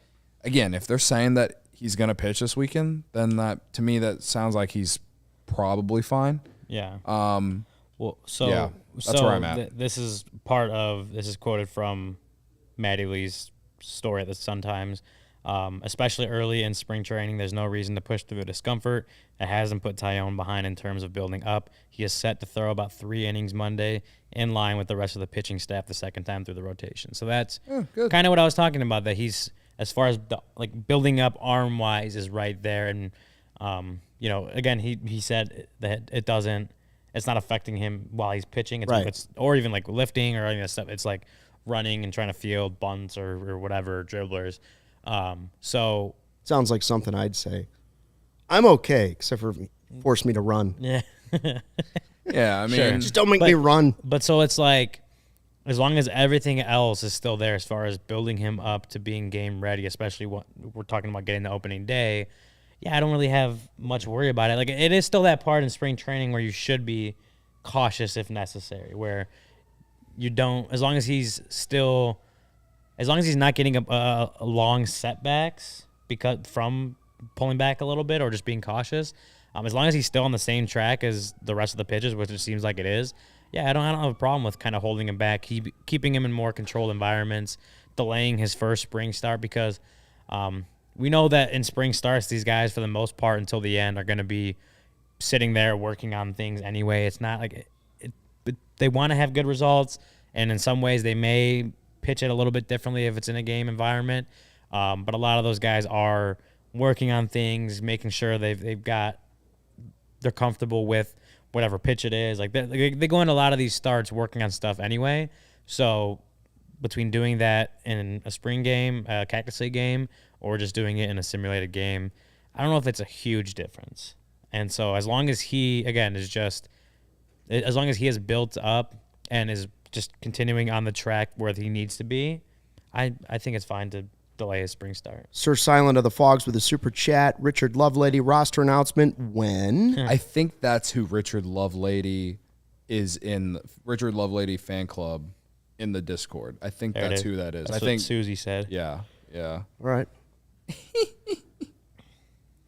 again, if they're saying that he's going to pitch this weekend, then to me that sounds like he's probably fine. Yeah. That's where I'm at. This is quoted from Matty Lee's story at the Sun-Times. Especially early in spring training, there's no reason to push through the discomfort. It hasn't put Taillon behind in terms of building up. He is set to throw about 3 innings Monday, in line with the rest of the pitching staff the second time through the rotation. So that's kind of what I was talking about, that he's, as far as building up arm-wise, is right there. And, again, he said that it's not affecting him while he's pitching. Or even like lifting or any of that stuff. It's like running and trying to field bunts or whatever, dribblers. Sounds like something I'd say. I'm okay, except for force me to run. Yeah. Yeah, I mean, Sure. Just don't make me run. But so it's like, as long as everything else is still there as far as building him up to being game ready, especially what we're talking about getting the opening day, I don't really have much worry about it. Like, it is still that part in spring training where you should be cautious if necessary, where you don't, as long as he's not getting a long setbacks from pulling back a little bit or just being cautious, as long as he's still on the same track as the rest of the pitches, which it seems like it is, I don't have a problem with kind of holding him back, keeping him in more controlled environments, delaying his first spring start, because we know that in spring starts, these guys, for the most part, until the end, are going to be sitting there working on things anyway. It's not like they want to have good results, and in some ways they may pitch it a little bit differently if it's in a game environment. But a lot of those guys are working on things, making sure they're comfortable with whatever pitch it is. Like they go into a lot of these starts working on stuff anyway. So between doing that in a spring game, a Cactus League game, or just doing it in a simulated game, I don't know if it's a huge difference. And so as long as he, again, as long as he is built up and is just continuing on the track where he needs to be, I think it's fine to delay his spring start. Sir Silent of the Fogs with a super chat. Richard Lovelady roster announcement when? I think that's who Richard Lovelady is in. Richard Lovelady fan club in the Discord. I think that's who that is. That's I think what Susie said. Yeah. All right.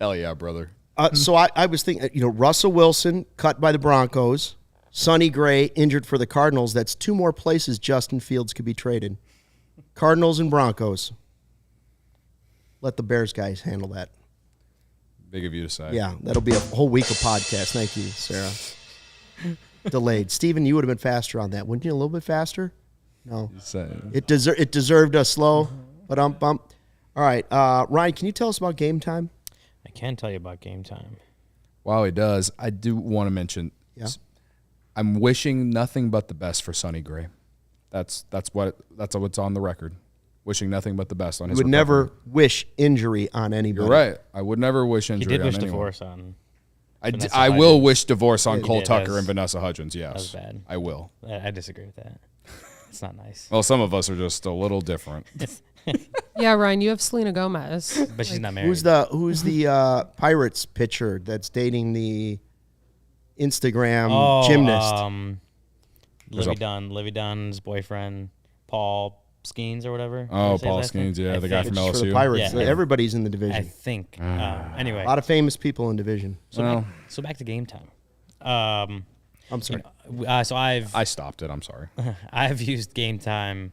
Hell yeah, brother. So I was thinking, Russell Wilson cut by the Broncos, Sonny Gray injured for the Cardinals. That's two more places Justin Fields could be traded. Cardinals and Broncos. Let the Bears guys handle that. Big of you to say. Yeah, that'll be a whole week of podcast. Thank you, Sarah. Delayed. Steven, you would have been faster on that. Wouldn't you? A little bit faster? No. It deserved a slow. But All right. Ryan, can you tell us about Game Time? I can tell you about Game Time. While he does, I do want to mention, I'm wishing nothing but the best for Sonny Gray. That's what's on the record. Wishing nothing but the best on his recovery. You would never wish injury on anybody. You're right. I would never wish injury on anyone. He did wish divorce on I will wish divorce on Cole did. Tucker and Vanessa Hudgens, yes. That was bad. I will. I disagree with that. It's not nice. Well, some of us are just a little different. Yeah, Ryan, you have Selena Gomez. But she's not married. Who's the Pirates pitcher that's dating the Instagram gymnast? Livy Dunn's boyfriend, Paul Skeens or whatever. Oh, Paul Skeens, yeah, the guy from LSU. For the Pirates. Yeah. Everybody's in the division. I think. Anyway. A lot of famous people in division. So back to Game Time. I'm sorry. I stopped it. I'm sorry. I've used Game Time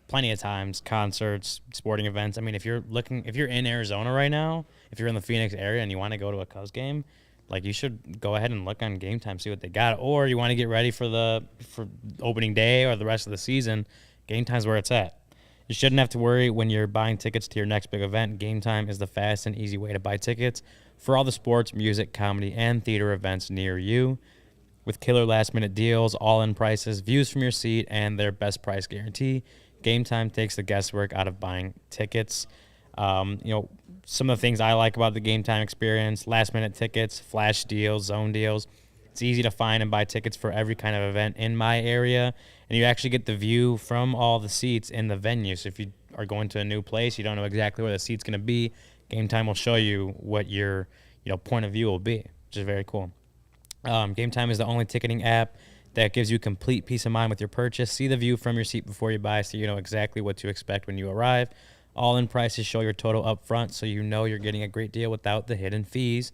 plenty of times, concerts, sporting events. I mean, if you're in Arizona right now, if you're in the Phoenix area and you want to go to a Cubs game, like, you should go ahead and look on Game Time, see what they got. Or you want to get ready for opening day or the rest of the season, Game Time's where it's at. You shouldn't have to worry when you're buying tickets to your next big event. Game Time is the fast and easy way to buy tickets for all the sports, music, comedy, and theater events near you. With killer last-minute deals, all-in prices, views from your seat, and their best price guarantee, Game Time takes the guesswork out of buying tickets. Some of the things I like about the Game Time experience: last-minute tickets, flash deals, zone deals. It's easy to find and buy tickets for every kind of event in my area, and you actually get the view from all the seats in the venue. So if you are going to a new place, you don't know exactly where the seat's going to be, Game Time will show you what your point of view will be, which is very cool. Game Time is the only ticketing app that gives you complete peace of mind with your purchase. See the view from your seat before you buy, so you know exactly what to expect when you arrive. All-in prices show your total up front, so you know you're getting a great deal without the hidden fees.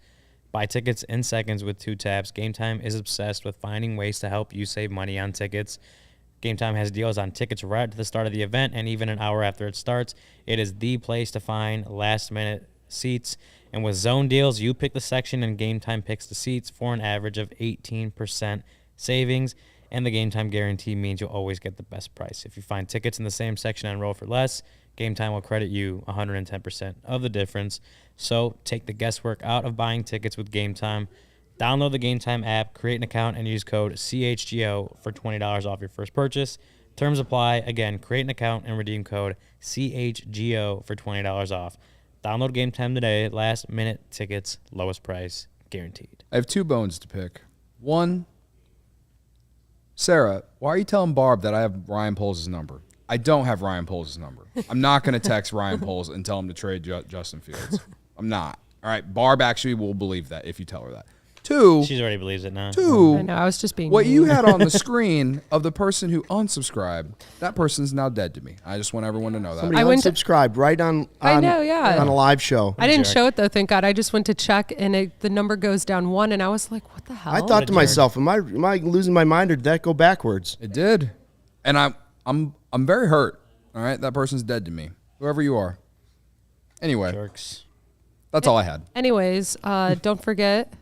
Buy tickets in seconds with 2 taps. Game Time is obsessed with finding ways to help you save money on tickets. Game Time has deals on tickets right at the start of the event and even an hour after it starts. It is the place to find last-minute seats. And with zone deals, you pick the section and Game Time picks the seats for an average of 18% savings. And the Game Time guarantee means you'll always get the best price. If you find tickets in the same section and enroll for less, Game Time will credit you 110% of the difference. So take the guesswork out of buying tickets with Game Time. Download the Game Time app, create an account, and use code CHGO for $20 off your first purchase. Terms apply. Again, create an account and redeem code CHGO for $20 off. Download Game Time today. Last minute tickets, lowest price guaranteed. I have 2 bones to pick. One, Sarah, why are you telling Barb that I have Ryan Poles' number? I don't have Ryan Poles' number. I'm not going to text Ryan Poles and tell him to trade Justin Fields. I'm not. All right, Barb actually will believe that if you tell her that. Two, She already believes it now. I know. I was just being what mean. you had on the screen of the person who unsubscribed, that person's now dead to me. I just want everyone to know that. Somebody I went to- unsubscribed right on I know, yeah. on a live show. I didn't show it though, thank God. I just went to check and the number goes down 1, and I was like, "What the hell?" I thought to myself, am I losing my mind or did that go backwards? It did, and I'm very hurt. All right, that person's dead to me. Whoever you are. Anyway, Jerks. that's all I had. Anyways, don't forget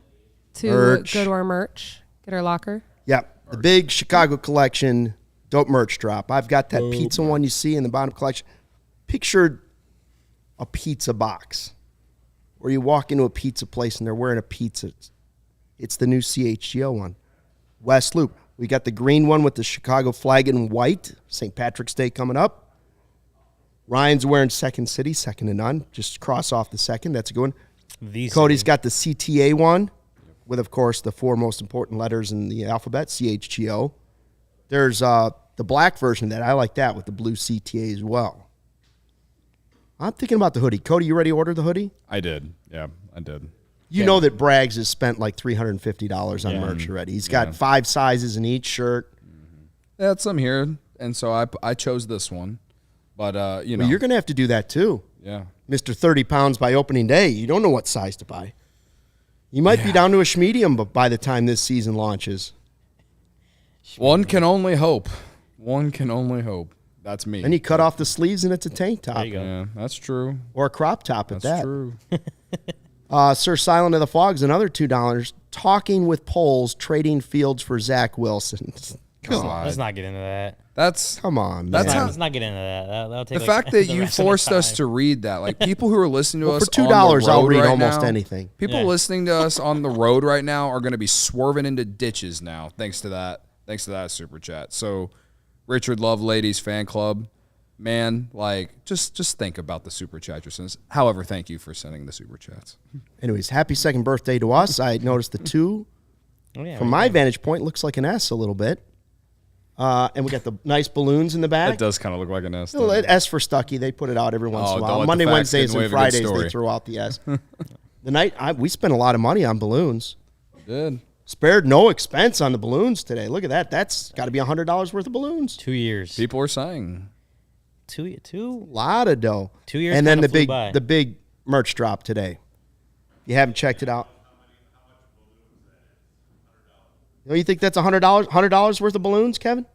to Merch. go to our merch, get our locker. Yep, the big Chicago collection dope merch drop. I've got that pizza one you see in the bottom collection. Picture a pizza box where you walk into a pizza place and they're wearing a pizza. It's the new CHGO one. West Loop. We got the green one with the Chicago flag in white. St. Patrick's Day coming up. Ryan's wearing Second City, second to none. Just cross off the second. That's a good one. Cody's got the CTA one with, of course, the 4 most important letters in the alphabet, CHGO. There's the black version of that. I like that with the blue CTA as well. I'm thinking about the hoodie. Cody, you ready to order the hoodie? I did. Yeah, I did. You know that Braggs has spent like $350 on merch already. He's got 5 sizes in each shirt. Yeah, it's some here, and so I chose this one. But, you know. Well, you're going to have to do that too. Yeah. Mr. 30 pounds by opening day. You don't know what size to buy. You might be down to a medium by the time this season launches. One can only hope. One can only hope. That's me. Then you cut off the sleeves and it's a tank top. There you go. Yeah, that's true. Or a crop top at That's that. true. Sir Silent of the Fog's another $2. Talking with Poles, trading Fields for Zach Wilson. Let's not get into that. That's Come on, man. That's how- Let's not get into that. That'll take the like fact that the you rest of the forced us time. to read that. Like people who are listening to Well, us for on the $2, I'll road read right almost now, anything. People Yeah. listening to us on the road right now are going to be swerving into ditches now, thanks to that. Thanks to that super chat. So, Richard Love Ladies Fan Club, man, like just think about the super chat you're sending. However, thank you for sending the super chats. Anyways, happy second birthday to us. I noticed the 2. Oh, yeah, From right my there. vantage point, looks like an S a little bit. And we got the nice balloons in the back. It does kind of look like an S. Well, S for Stucky. They put it out every once in a Don't while. let the Monday, facts Wednesdays, get in the way and of a good Fridays, story. they throw out the S. We spent a lot of money on balloons. Good. Spared no expense on the balloons today. Look at that. That's got to be $100 worth of balloons. 2 years. People are saying. Two. A lot of dough. 2 years. And then kinda flew by. the big merch drop today. You haven't checked it out? You think that's $100 worth of balloons, Kevin?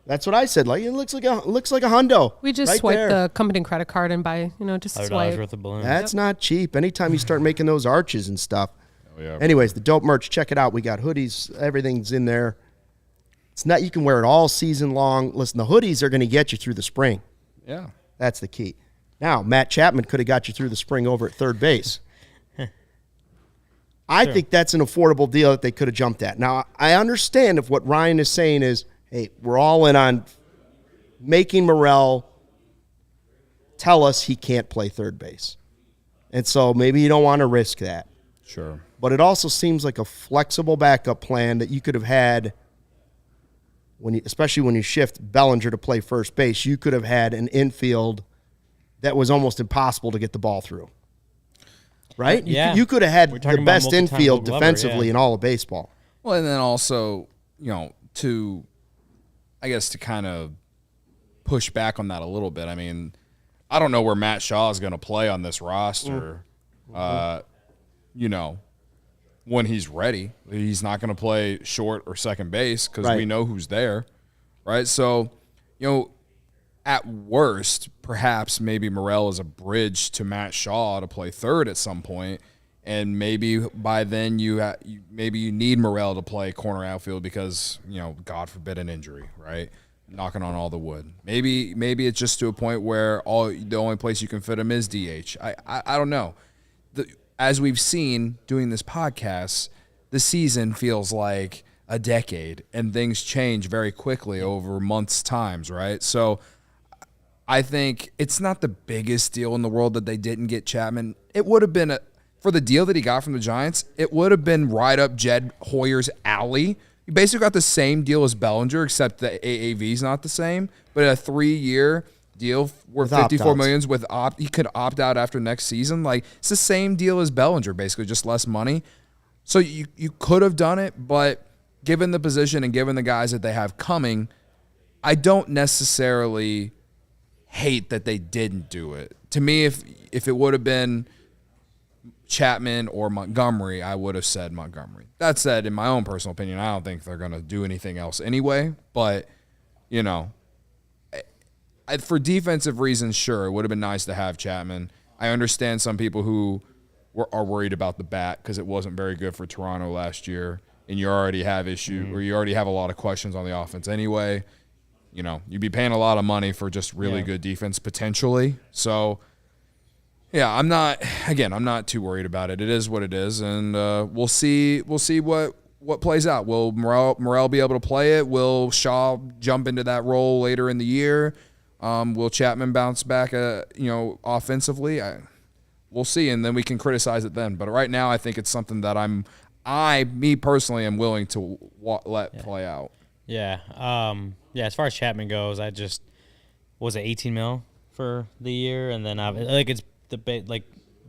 That's what I said. Like it looks like a hundo. We just right swipe there. the company credit card and buy, just $100 swipe. worth of balloons. That's not cheap. Anytime you start making those arches and stuff. Oh, yeah. Anyways, the dope merch, check it out. We got hoodies. Everything's in there. It's not. You can wear it all season long. Listen, the hoodies are going to get you through the spring. Yeah. That's the key. Now, Matt Champman could have got you through the spring over at third base. I think that's an affordable deal that they could have jumped at. Now, I understand if what Ryan is saying is, hey, we're all in on making Morel tell us he can't play third base. And so maybe you don't want to risk that. Sure. But it also seems like a flexible backup plan that you could have had, especially when you shift Bellinger to play first base. You could have had an infield that was almost impossible to get the ball through. Right? Yeah. You could have had We're the talking about best multi-time infield Gold Glover, defensively yeah. in all of baseball. Well, and then also, to kind of push back on that a little bit. I mean, I don't know where Matt Shaw is going to play on this roster. When he's ready, he's not going to play short or second base because Right. we know who's there, right? So, at worst, perhaps maybe Morel is a bridge to Matt Shaw to play third at some point, and maybe by then you need Morel to play corner outfield because God forbid an injury, right? Knocking on all the wood. Maybe it's just to a point where the only place you can fit him is DH. I don't know. As we've seen doing this podcast, the season feels like a decade, and things change very quickly over months' times, right? So I think it's not the biggest deal in the world that they didn't get Chapman. It would have been for the deal that he got from the Giants, it would have been right up Jed Hoyer's alley. You basically got the same deal as Bellinger, except the AAV is not the same. But a 3-year deal worth $54 million with he could opt out after next season. Like, it's the same deal as Bellinger, basically, just less money. So you could have done it, but given the position and given the guys that they have coming, I don't necessarily hate that they didn't do it. To me, if it would have been Chapman or Montgomery, I would have said Montgomery. That said, in my own personal opinion, I don't think they're going to do anything else anyway. But, you know, for defensive reasons, sure, it would have been nice to have Chapman. I understand some people who are worried about the bat because it wasn't very good for Toronto last year, and you already have or you already have a lot of questions on the offense anyway. You know, you'd be paying a lot of money for just really good defense potentially. So, yeah, I'm not too worried about it. It is what it is, and we'll see what plays out. Will Morel be able to play it? Will Shaw jump into that role later in the year? Will Chapman bounce back, offensively? We'll see, and then we can criticize it then. But right now, I think it's something that me personally, am willing to let play out. Yeah. As far as Chapman goes, was it 18 mil for the year, and then it's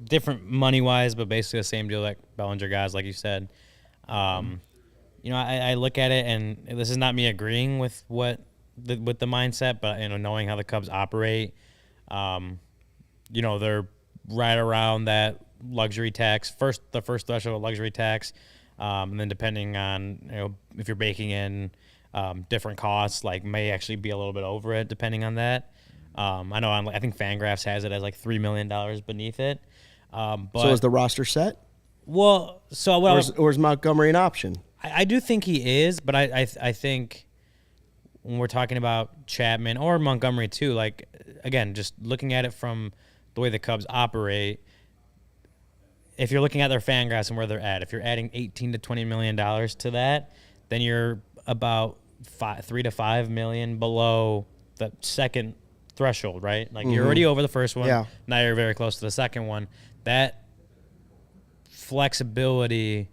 different money wise, but basically the same deal like Bellinger guys, like you said. I look at it, and this is not me agreeing with with the mindset, but knowing how the Cubs operate, they're right around that luxury tax, the first threshold of luxury tax, and then depending on if you're baking in different costs, may actually be a little bit over it depending on that. I think Fangraphs has it as $3 million beneath it. But so is the roster set? Well, or is Montgomery an option? I do think he is, but I think when we're talking about Chapman or Montgomery too, again, just looking at it from the way the Cubs operate, if you're looking at their Fangraphs and where they're at, if you're adding $18 to $20 million to that, then you're about $3 to $5 million below the second threshold, right? You're already over the first one. Yeah. Now you're very close to the second one. That flexibility,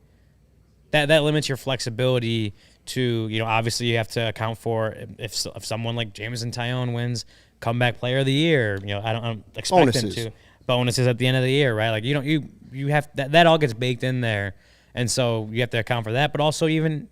that limits your flexibility to, obviously you have to account for if someone like Jameson Taillon wins comeback player of the year, I don't expect them to. Bonuses at the end of the year, right? You have that all gets baked in there. And so you have to account for that, but also even,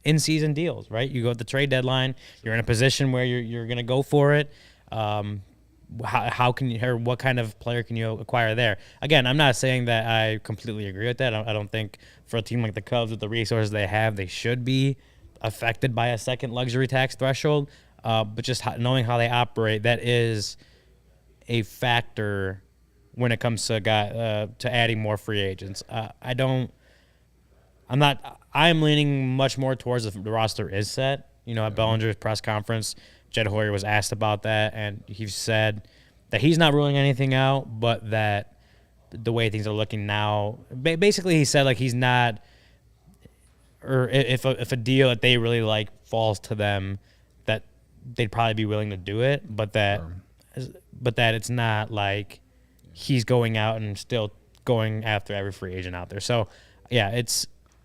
in-season deals, right? You go at the trade deadline, you're in a position where you're going to go for it. How can you, or what kind of player can you acquire there? Again, I'm not saying that I completely agree with that. I don't think for a team like the Cubs with the resources they have, they should be affected by a second luxury tax threshold. But just knowing how they operate, that is a factor when it comes to adding more free agents. I'm leaning much more towards the roster is set. At Bellinger's press conference, Jed Hoyer was asked about that, and he said that he's not ruling anything out, but that the way things are looking now, basically he said he's not, or if a deal that they really like falls to them, that they'd probably be willing to do it, but that it's not he's going out and still going after every free agent out there. So yeah,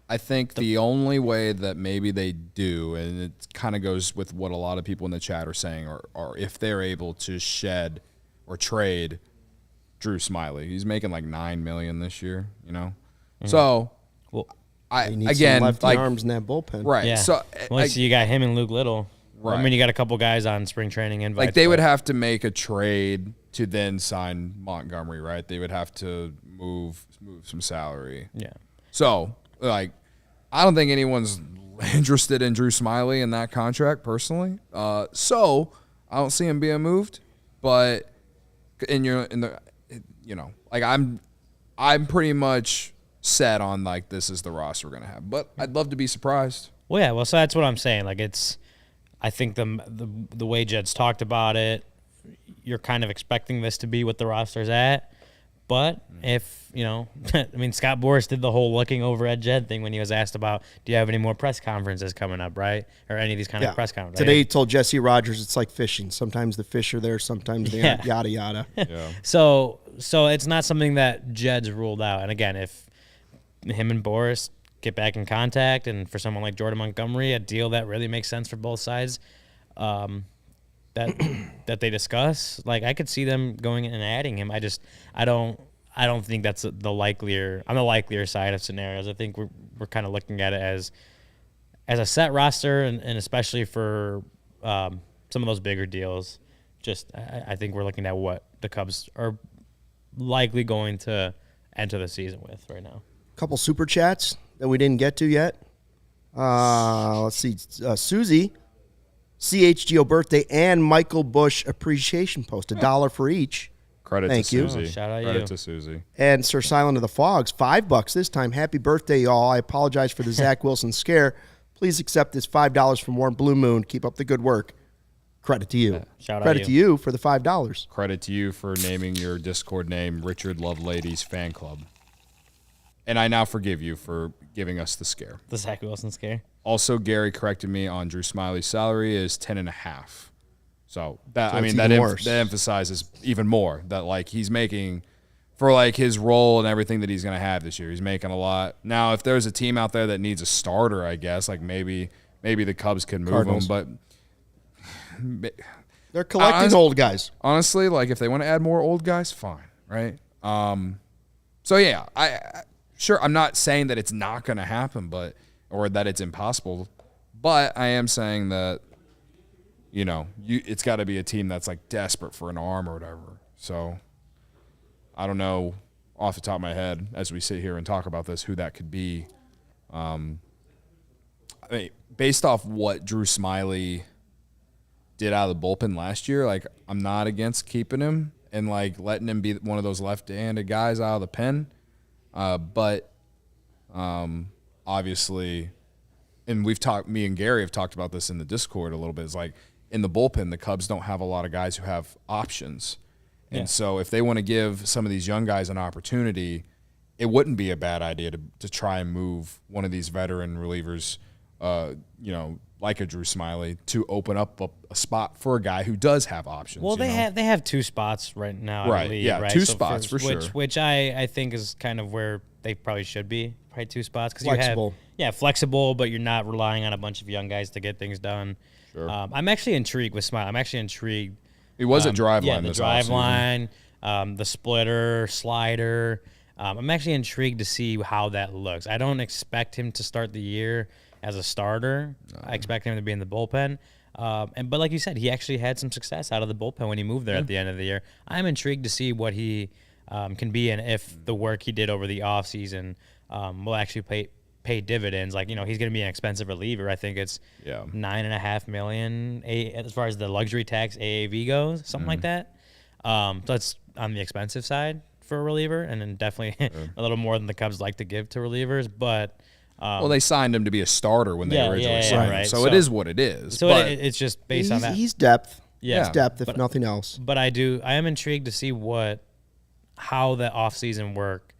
I think the only way that maybe they do, and it kind of goes with what a lot of people in the chat are saying, are if they're able to shed or trade Drew Smyly. He's making $9 million this year, Mm-hmm. So, some lefty arms in that bullpen, right? Yeah. So, you got him and Luke Little. Right. I mean, you got a couple guys on spring training invites. They would have to make a trade to then sign Montgomery, right? They would have to move some salary. Yeah. So, I don't think anyone's interested in Drew Smyly in that contract personally. So I don't see him being moved. But I'm pretty much set on this is the roster we're gonna have. But I'd love to be surprised. Well, yeah. Well, so that's what I'm saying. I think the way Jed's talked about it, you're kind of expecting this to be what the roster's at. But if, Scott Boras did the whole looking over at Jed thing when he was asked about, do you have any more press conferences coming up, right? Or any of these kind of press conferences. Today he told Jesse Rogers it's like fishing. Sometimes the fish are there, sometimes they aren't, yada, yada. Yeah. So So it's not something that Jed's ruled out. And again, if him and Boris get back in contact, and for someone like Jordan Montgomery, a deal that really makes sense for both sides, that they discuss, like I could see them going and adding him. I don't think that's on the likelier side of scenarios. I think we're kind of looking at it as a set roster, and especially for some of those bigger deals. I think we're looking at what the Cubs are likely going to enter the season with right now. Couple super chats that we didn't get to yet. Let's see. Susie, CHGO birthday and Michael Bush appreciation post, $1 for each. Credit Thank to you. Susie. Shout out Credit you. to Susie. And Sir Silent of the Fogs, $5 this time. Happy birthday, y'all. I apologize for the Zach Wilson scare. Please accept this $5 from Warren Blue Moon. Keep up the good work. Credit to you. Shout out Credit to you for the $5. Credit to you for naming your Discord name Richard Loveladies Fan Club. And I now forgive you for giving us the scare. The Zach Wilson scare. Also, Gary corrected me on Drew Smiley's salary is 10.5. So that worse. that emphasizes even more that like he's making for like his role and everything that he's going to have this year. He's making a lot. Now, if there's a team out there that needs a starter, I guess like maybe the Cubs can move Cardinals. him, but They're collecting old guys. honestly, like if they want to add more old guys, fine, right? So yeah, I'm not saying that it's not going to happen, or that it's impossible, but I am saying that it's got to be a team that's like desperate for an arm or whatever. So I don't know off the top of my head as we sit here and talk about this who that could be. I mean, based off what Drew Smiley did out of the bullpen last year, like I'm not against keeping him and like letting him be one of those left-handed guys out of the pen. But obviously, and me and Gary have talked about this in the Discord a little bit, is like in the bullpen, the Cubs don't have a lot of guys who have options. And so if they want to give some of these young guys an opportunity, it wouldn't be a bad idea to try and move one of these veteran relievers, like a Drew Smiley, to open up a spot for a guy who does have options. Well, they have two spots right now. Right, I believe, yeah, right? two spots for sure. Which I think is kind of where they probably should be. Probably two spots because Flexible. Flexible, but you're not relying on a bunch of young guys to get things done. Sure. I'm actually intrigued with Smiley. I'm actually intrigued. He was a drive line the this drive offseason. line, the splitter, slider. I'm actually intrigued to see how that looks. I don't expect him to start the year as a starter. No. I expect him to be in the bullpen. But like you said, he actually had some success out of the bullpen when he moved there at the end of the year. I'm intrigued to see what he can be, and if the work he did over the offseason will actually pay dividends. Like, he's going to be an expensive reliever. I think it's $9.5 million as far as the luxury tax AAV goes, something like that. So it's on the expensive side for a reliever, and then definitely a little more than the Cubs like to give to relievers. But well, they signed him to be a starter when they originally signed him, right. So it is what it is. So it's just based on that. He's depth. Yeah, he's depth, if nothing else. But I am intrigued to see how the offseason work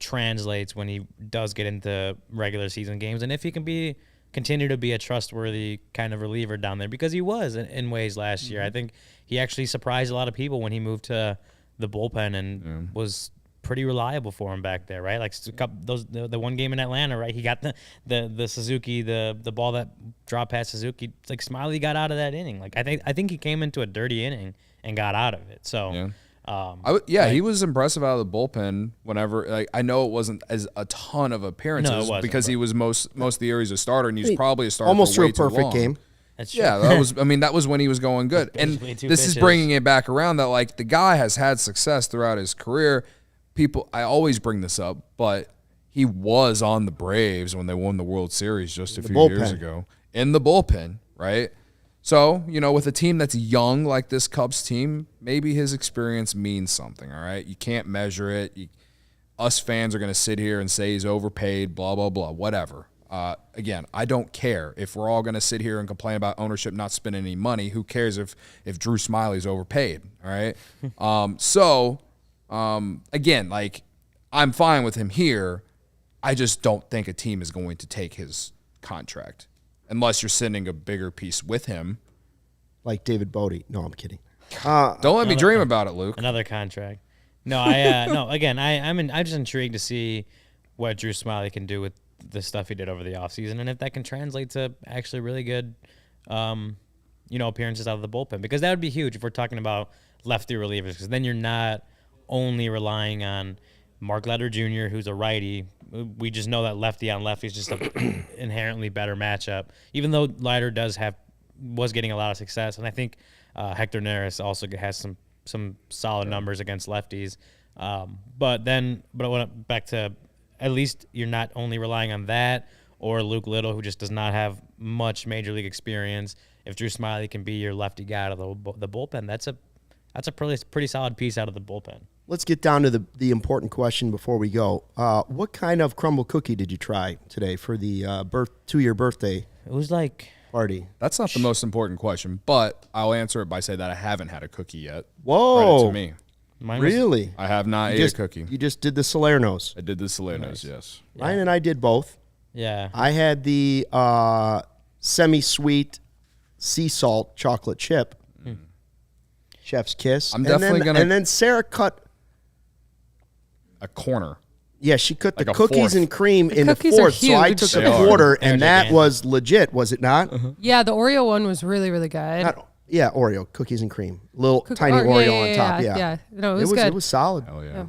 translates when he does get into regular season games, and if he can continue to be a trustworthy kind of reliever down there, because he was in ways last year. I think he actually surprised a lot of people when he moved to the bullpen and was pretty reliable for him back there, right? Like the one game in Atlanta, right? He got the Suzuki, the ball that dropped past Suzuki. Like Smiley got out of that inning. Like I think he came into a dirty inning and got out of it. So he was impressive out of the bullpen. Whenever, like, I know it wasn't as a ton of appearances because he was most of the year he's a starter, and he's probably a starter almost for way threw a perfect too long. game. That's true. Yeah, that was when he was going good. And this is bringing it back around that like the guy has had success throughout his career. I always bring this up, but he was on the Braves when they won the World Series just a few years ago in the bullpen, right? So, with a team that's young like this Cubs team, maybe his experience means something, all right? You can't measure it. Us fans are going to sit here and say he's overpaid, blah, blah, blah, whatever. Again, I don't care. If we're all going to sit here and complain about ownership not spending any money, who cares if Drew Smiley's overpaid, all right? Again, like, I'm fine with him here. I just don't think a team is going to take his contract unless you're sending a bigger piece with him. Like David Bodie. No, I'm kidding. Don't let me dream about it, Luke. Another contract. No, no. Again, I'm just intrigued to see what Drew Smyly can do with the stuff he did over the offseason, and if that can translate to actually really good, appearances out of the bullpen, because that would be huge if we're talking about lefty relievers, because then you're not only relying on Mark Leiter Jr., who's a righty. We just know that lefty on lefty is just an inherently better matchup, even though Leiter was getting a lot of success, and I think Hector Neris also has some solid numbers against lefties. But back to, at least you're not only relying on that or Luke Little, who just does not have much major league experience. If Drew Smyly can be your lefty guy out of the bullpen, that's a pretty solid piece out of the bullpen. Let's get down to the important question before we go. What kind of crumble cookie did you try today for the 2-year birthday It was like party? That's not the most important question, but I'll answer it by saying that I haven't had a cookie yet. Whoa. Credit to me. Really? I have not ate a cookie. You just did the Salernos. I did the Salernos, yes. Yeah. Ryan and I did both. Yeah. I had the semi-sweet sea salt chocolate chip. Chef's kiss. I'm definitely gonna. And then Sarah cut a corner. Yeah, she cut Like the a cookies fourth. and cream in the cookies are fourth, so I huge. took They a are. quarter, They're and that gigantic. was legit, was it not? Yeah, the Oreo one was really, really good. Yeah, Oreo, cookies and cream. Little Cook- tiny or- Oreo on top, yeah. Yeah, no, it was good. It was solid. Hell yeah.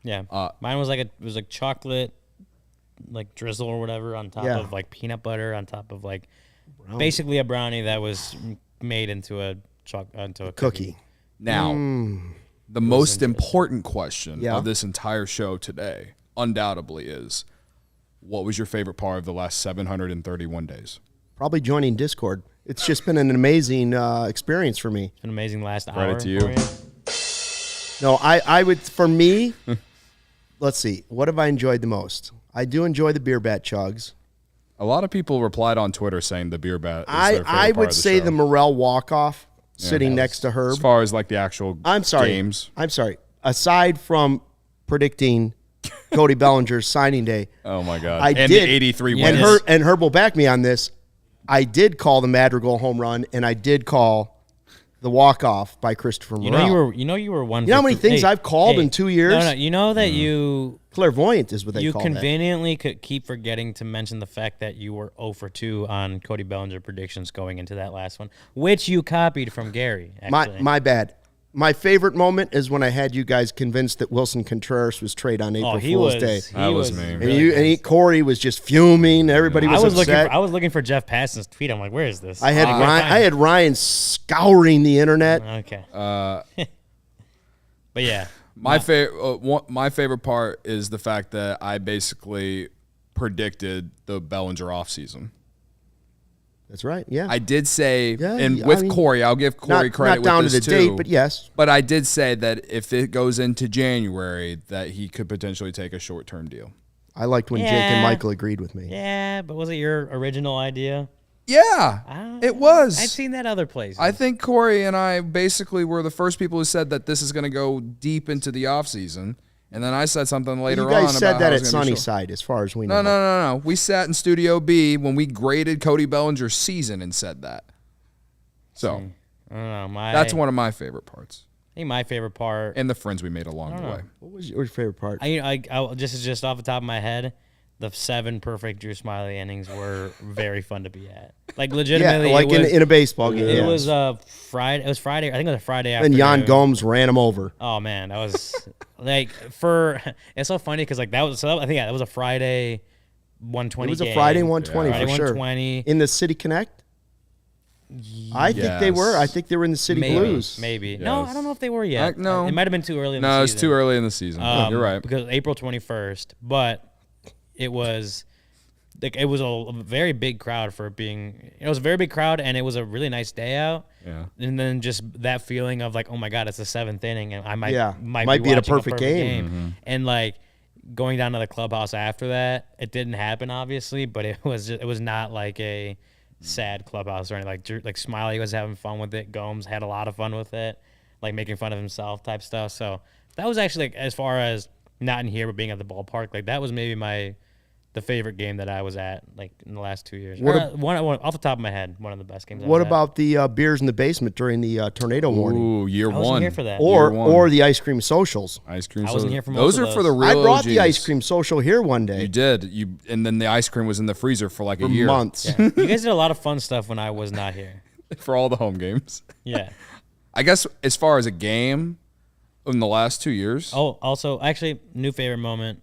Yeah. Mine was it was like chocolate, like drizzle or whatever on top Yeah. of like peanut butter on top of like basically a brownie that was made into a Cookie. Now, the most important question Yeah. of this entire show today, undoubtedly, is what was your favorite part of the last 731 days? Probably joining Discord. It's just been an amazing experience for me. It's been an amazing last Credit hour to you. for you. No, I would, for me, let's see, what have I enjoyed the most? I do enjoy the beer bat chugs. A lot of people replied on Twitter saying the beer bat is their favorite I part would of the say show. the Morel walk-off sitting that next to As Herb. far as like the actual I'm sorry. games. I'm sorry. Aside from predicting Cody Bellinger's signing day, Oh my God. I and did. the 83 And, wins. and Herb will back me on this. I did call the Madrigal home run, and I did call the walk-off by Christopher Morel. You know you were one. You know how many things I've called in 2 years? No, you know that you Clairvoyant is what they call that. conveniently could keep forgetting to mention the fact that you were 0 for 2 on Cody Bellinger predictions going into that last one, which you copied from Gary. Actually. My bad. My favorite moment is when I had you guys convinced that Wilson Contreras was traded on April Fool's Day. That was me. And Really Corey was just fuming. Everybody was upset. I was looking for Jeff Passan's tweet. I'm like, where is this? I had Ryan scouring the internet. Okay. But yeah, My favorite part is the fact that I basically predicted the Bellinger offseason. That's right. Yeah. I did say, Yeah, and I with mean, Corey, I'll give Corey credit not down with to this the too. date, but yes. But I did say that if it goes into January, that he could potentially take a short-term deal. I liked when Jake and Michael agreed with me. yeah, but was it your original idea? Yeah, it was. I've seen that other places. I think Corey and I basically were the first people who said that this is going to go deep into the offseason. And then I said something later on. You guys said about that how at it's gonna be short. Sunnyside, as far as we know. No. We sat in Studio B when we graded Cody Bellinger's season and said that. So I don't know. that's one of my favorite parts, I think my favorite part. and the friends we made along the way. What was your favorite part? I just off the top of my head, the 7 perfect Drew Smyly innings were very fun to be at. Like legitimately, like it was, in a baseball game. It yeah. was Friday. It was Friday. I think it was a Friday afternoon. And Jan Gomes ran him over. Oh man, that was like it's so funny because like that was I think that was a Friday 120. It was a game. Friday 120 Friday for sure. 120. In the City Connect? I think they were. I think they were in the City Blues. Maybe. No, I don't know if they were yet. No. It might have been too early in the No, season. it's too early in the season. You're right. Because April 21st, but it was like it was a very big crowd for it being. It was a very big crowd, and it was a really nice day out. Yeah. And then just that feeling of like, oh my God, it's the 7th inning, and I might might be at a watching perfect game. Mm-hmm. And like going down to the clubhouse after that, it didn't happen obviously, but it was not like a sad clubhouse or anything. Like Smiley was having fun with it. Gomes had a lot of fun with it, like making fun of himself type stuff. So that was actually like, as far as not in here but being at the ballpark, like that was maybe my the favorite game that I was at, like in the last 2 years. What One off the top of my head, one of the best games. What I was about the beers in the basement during the tornado warning? Ooh, year I wasn't one. here for that. Or the ice cream socials. Ice cream. I wasn't here for those most of are for the those. real I brought the OGs. ice cream social here one day. You did. And then the ice cream was in the freezer for like for a year. months. Yeah. You guys did a lot of fun stuff when I was not here. For all the home games. Yeah. I guess as far as a game in the last 2 years. Oh, also, actually, new favorite moment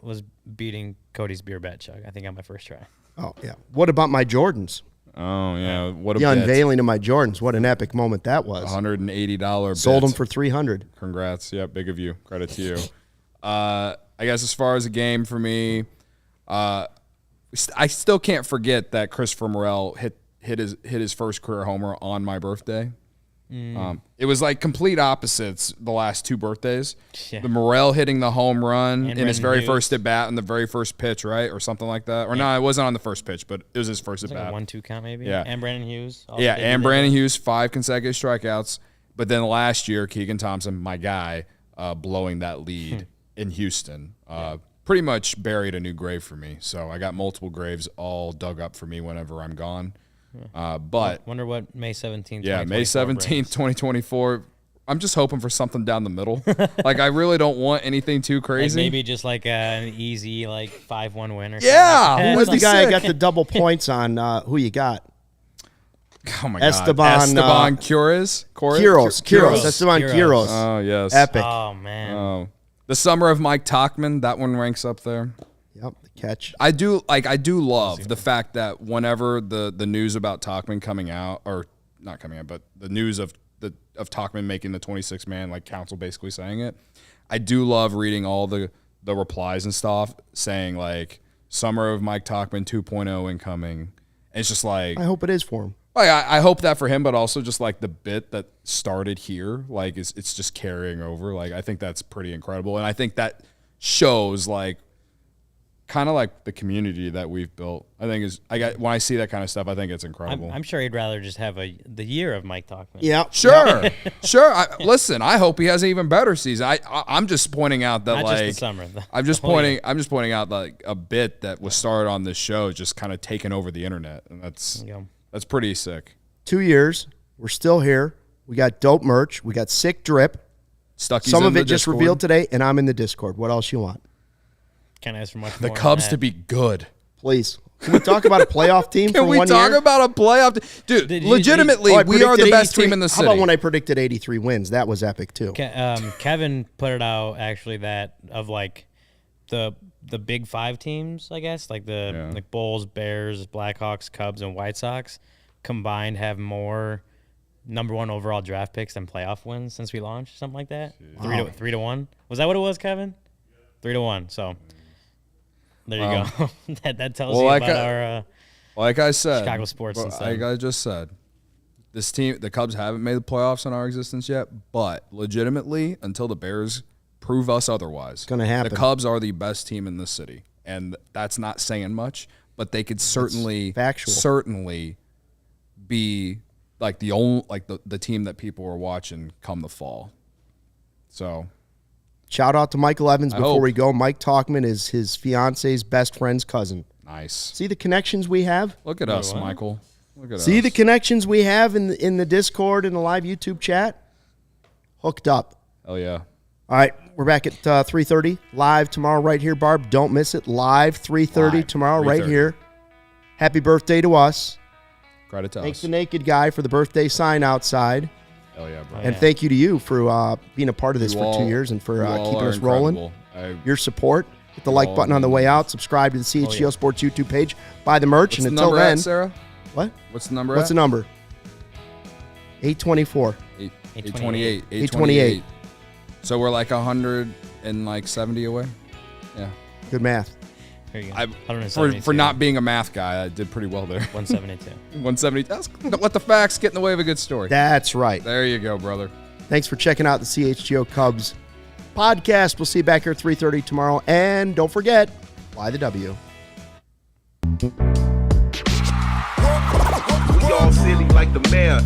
was beating Cody's beer bet chug. I think on my first try. Oh, yeah. What about my Jordans? Oh, yeah. What a The bet. unveiling of my Jordans. What an epic moment that was. $180 Sold bet. them for $300. Congrats. Yeah, big of you. Credit to you. I guess as far as a game for me, I still can't forget that Christopher Morel hit his first career homer on my birthday. It was like complete opposites the last two birthdays. Yeah. The Morel hitting the home run And in his Brendan very Hughes. first at bat in the very first pitch, right? Or something like that. Or no, it wasn't on the first pitch, but it was his first at It's like bat. a 1-2 count maybe. Yeah. And Brandon Hughes. also Yeah, did and that. Brandon Hughes, 5 consecutive strikeouts. But then last year, Keegan Thompson, my guy, blowing that lead in Houston. Pretty much buried a new grave for me. So I got multiple graves all dug up for me whenever I'm gone. But Wonder what May 17th. yeah, May 2024 17th, brings. 2024. I'm just hoping for something down the middle. Like, I really don't want anything too Like crazy. maybe just like an easy like 5-1 win or Yeah, something. who Who was the Sick. guy that got the double points on who you got? Oh, my Esteban, God. Esteban Quiroz? Quiroz. Esteban Quiroz. Oh, yes. Epic. Oh man. Oh. The Summer of Mike Tauchman, that one ranks up there. Yep, the catch. I do love the fact that whenever the news about Tauchman coming out, or not coming out, but the news of Tauchman making the 26-man like council basically saying it, I do love reading all the replies and stuff saying like Summer of Mike Tauchman 2.0 incoming. And it's just like I hope it is for him. like, I hope that for him, but also just like the bit that started here, like it's just carrying over. Like I think that's pretty incredible, and I think that shows like kind of like the community that we've built. I think when I see that kind of stuff, I think it's incredible. I'm sure he'd rather just have the year of Mike Tauchman. Yeah. Sure, sure. Listen, I hope he has an even better season. I'm just pointing out that Not like just the summer. I'm just the whole pointing. year. I'm just pointing out like a bit that was started on this show, just kind of taking over the internet, and that's There you go. that's pretty sick. 2 years. We're still here. We got dope merch. We got sick drip. Stucky's Some in of the it just Discord. revealed today, and I'm in the Discord. What else you want? Can't ask for much The more than Cubs that. to be good. Please. Can we talk about a playoff team for Can we 1 talk year? about a playoff? Dude, Did you- legitimately, Oh, I we are the predicted best 83 team in the city. How about when I predicted 83 wins? That was epic, too. Kevin put it out actually that of like the big 5 teams, I guess, like the like Bulls, Bears, Blackhawks, Cubs, and White Sox combined have more number 1 overall draft picks than playoff wins since we launched, something like that. Wow. 3 to 1. Was that what it was, Kevin? 3 to 1. So there you go. that tells you about our like I said, Chicago sports and stuff. like I just said, this team, the Cubs haven't made the playoffs in our existence yet, but legitimately, until the Bears prove us otherwise, gonna happen. The Cubs are the best team in this city, and that's not saying much, but they could certainly be like the only the team that people are watching come the fall. So Shout out to Michael Evans before hope. we go. Mike Tauchman is his fiance's best friend's cousin. nice. See the connections we have? Look at us, Michael. Look at See us. the connections we have in the Discord and the live YouTube chat? Hooked up. Hell yeah. All right, we're back at 3:30 live tomorrow right here, Barb. Don't miss it. Live 3:30 Live, tomorrow right 3:30. here. Happy birthday to us. Credit to Thanks us. to Naked Guy for the birthday sign outside. Hell yeah, bro. And thank you to you for being a part of this You for all- 2 years and for you all keeping are us rolling. incredible. Your support. Hit the like all button on the way mean- out. Subscribe to the CHGO Sports YouTube page. Buy the merch. What's and the until number then, at, Sarah? what? What's the number What's the at? number? 824. 828. 828. So we're like 170 away. Yeah. Good math. There you go. I, 172. for not being a math guy, I did pretty well there. 172. 170. Don't let the facts get in the way of a good story. That's right. There you go, brother. Thanks for checking out the CHGO Cubs podcast. We'll see you back here at 3:30 tomorrow. And don't forget, fly the W. We all silly like the mayor.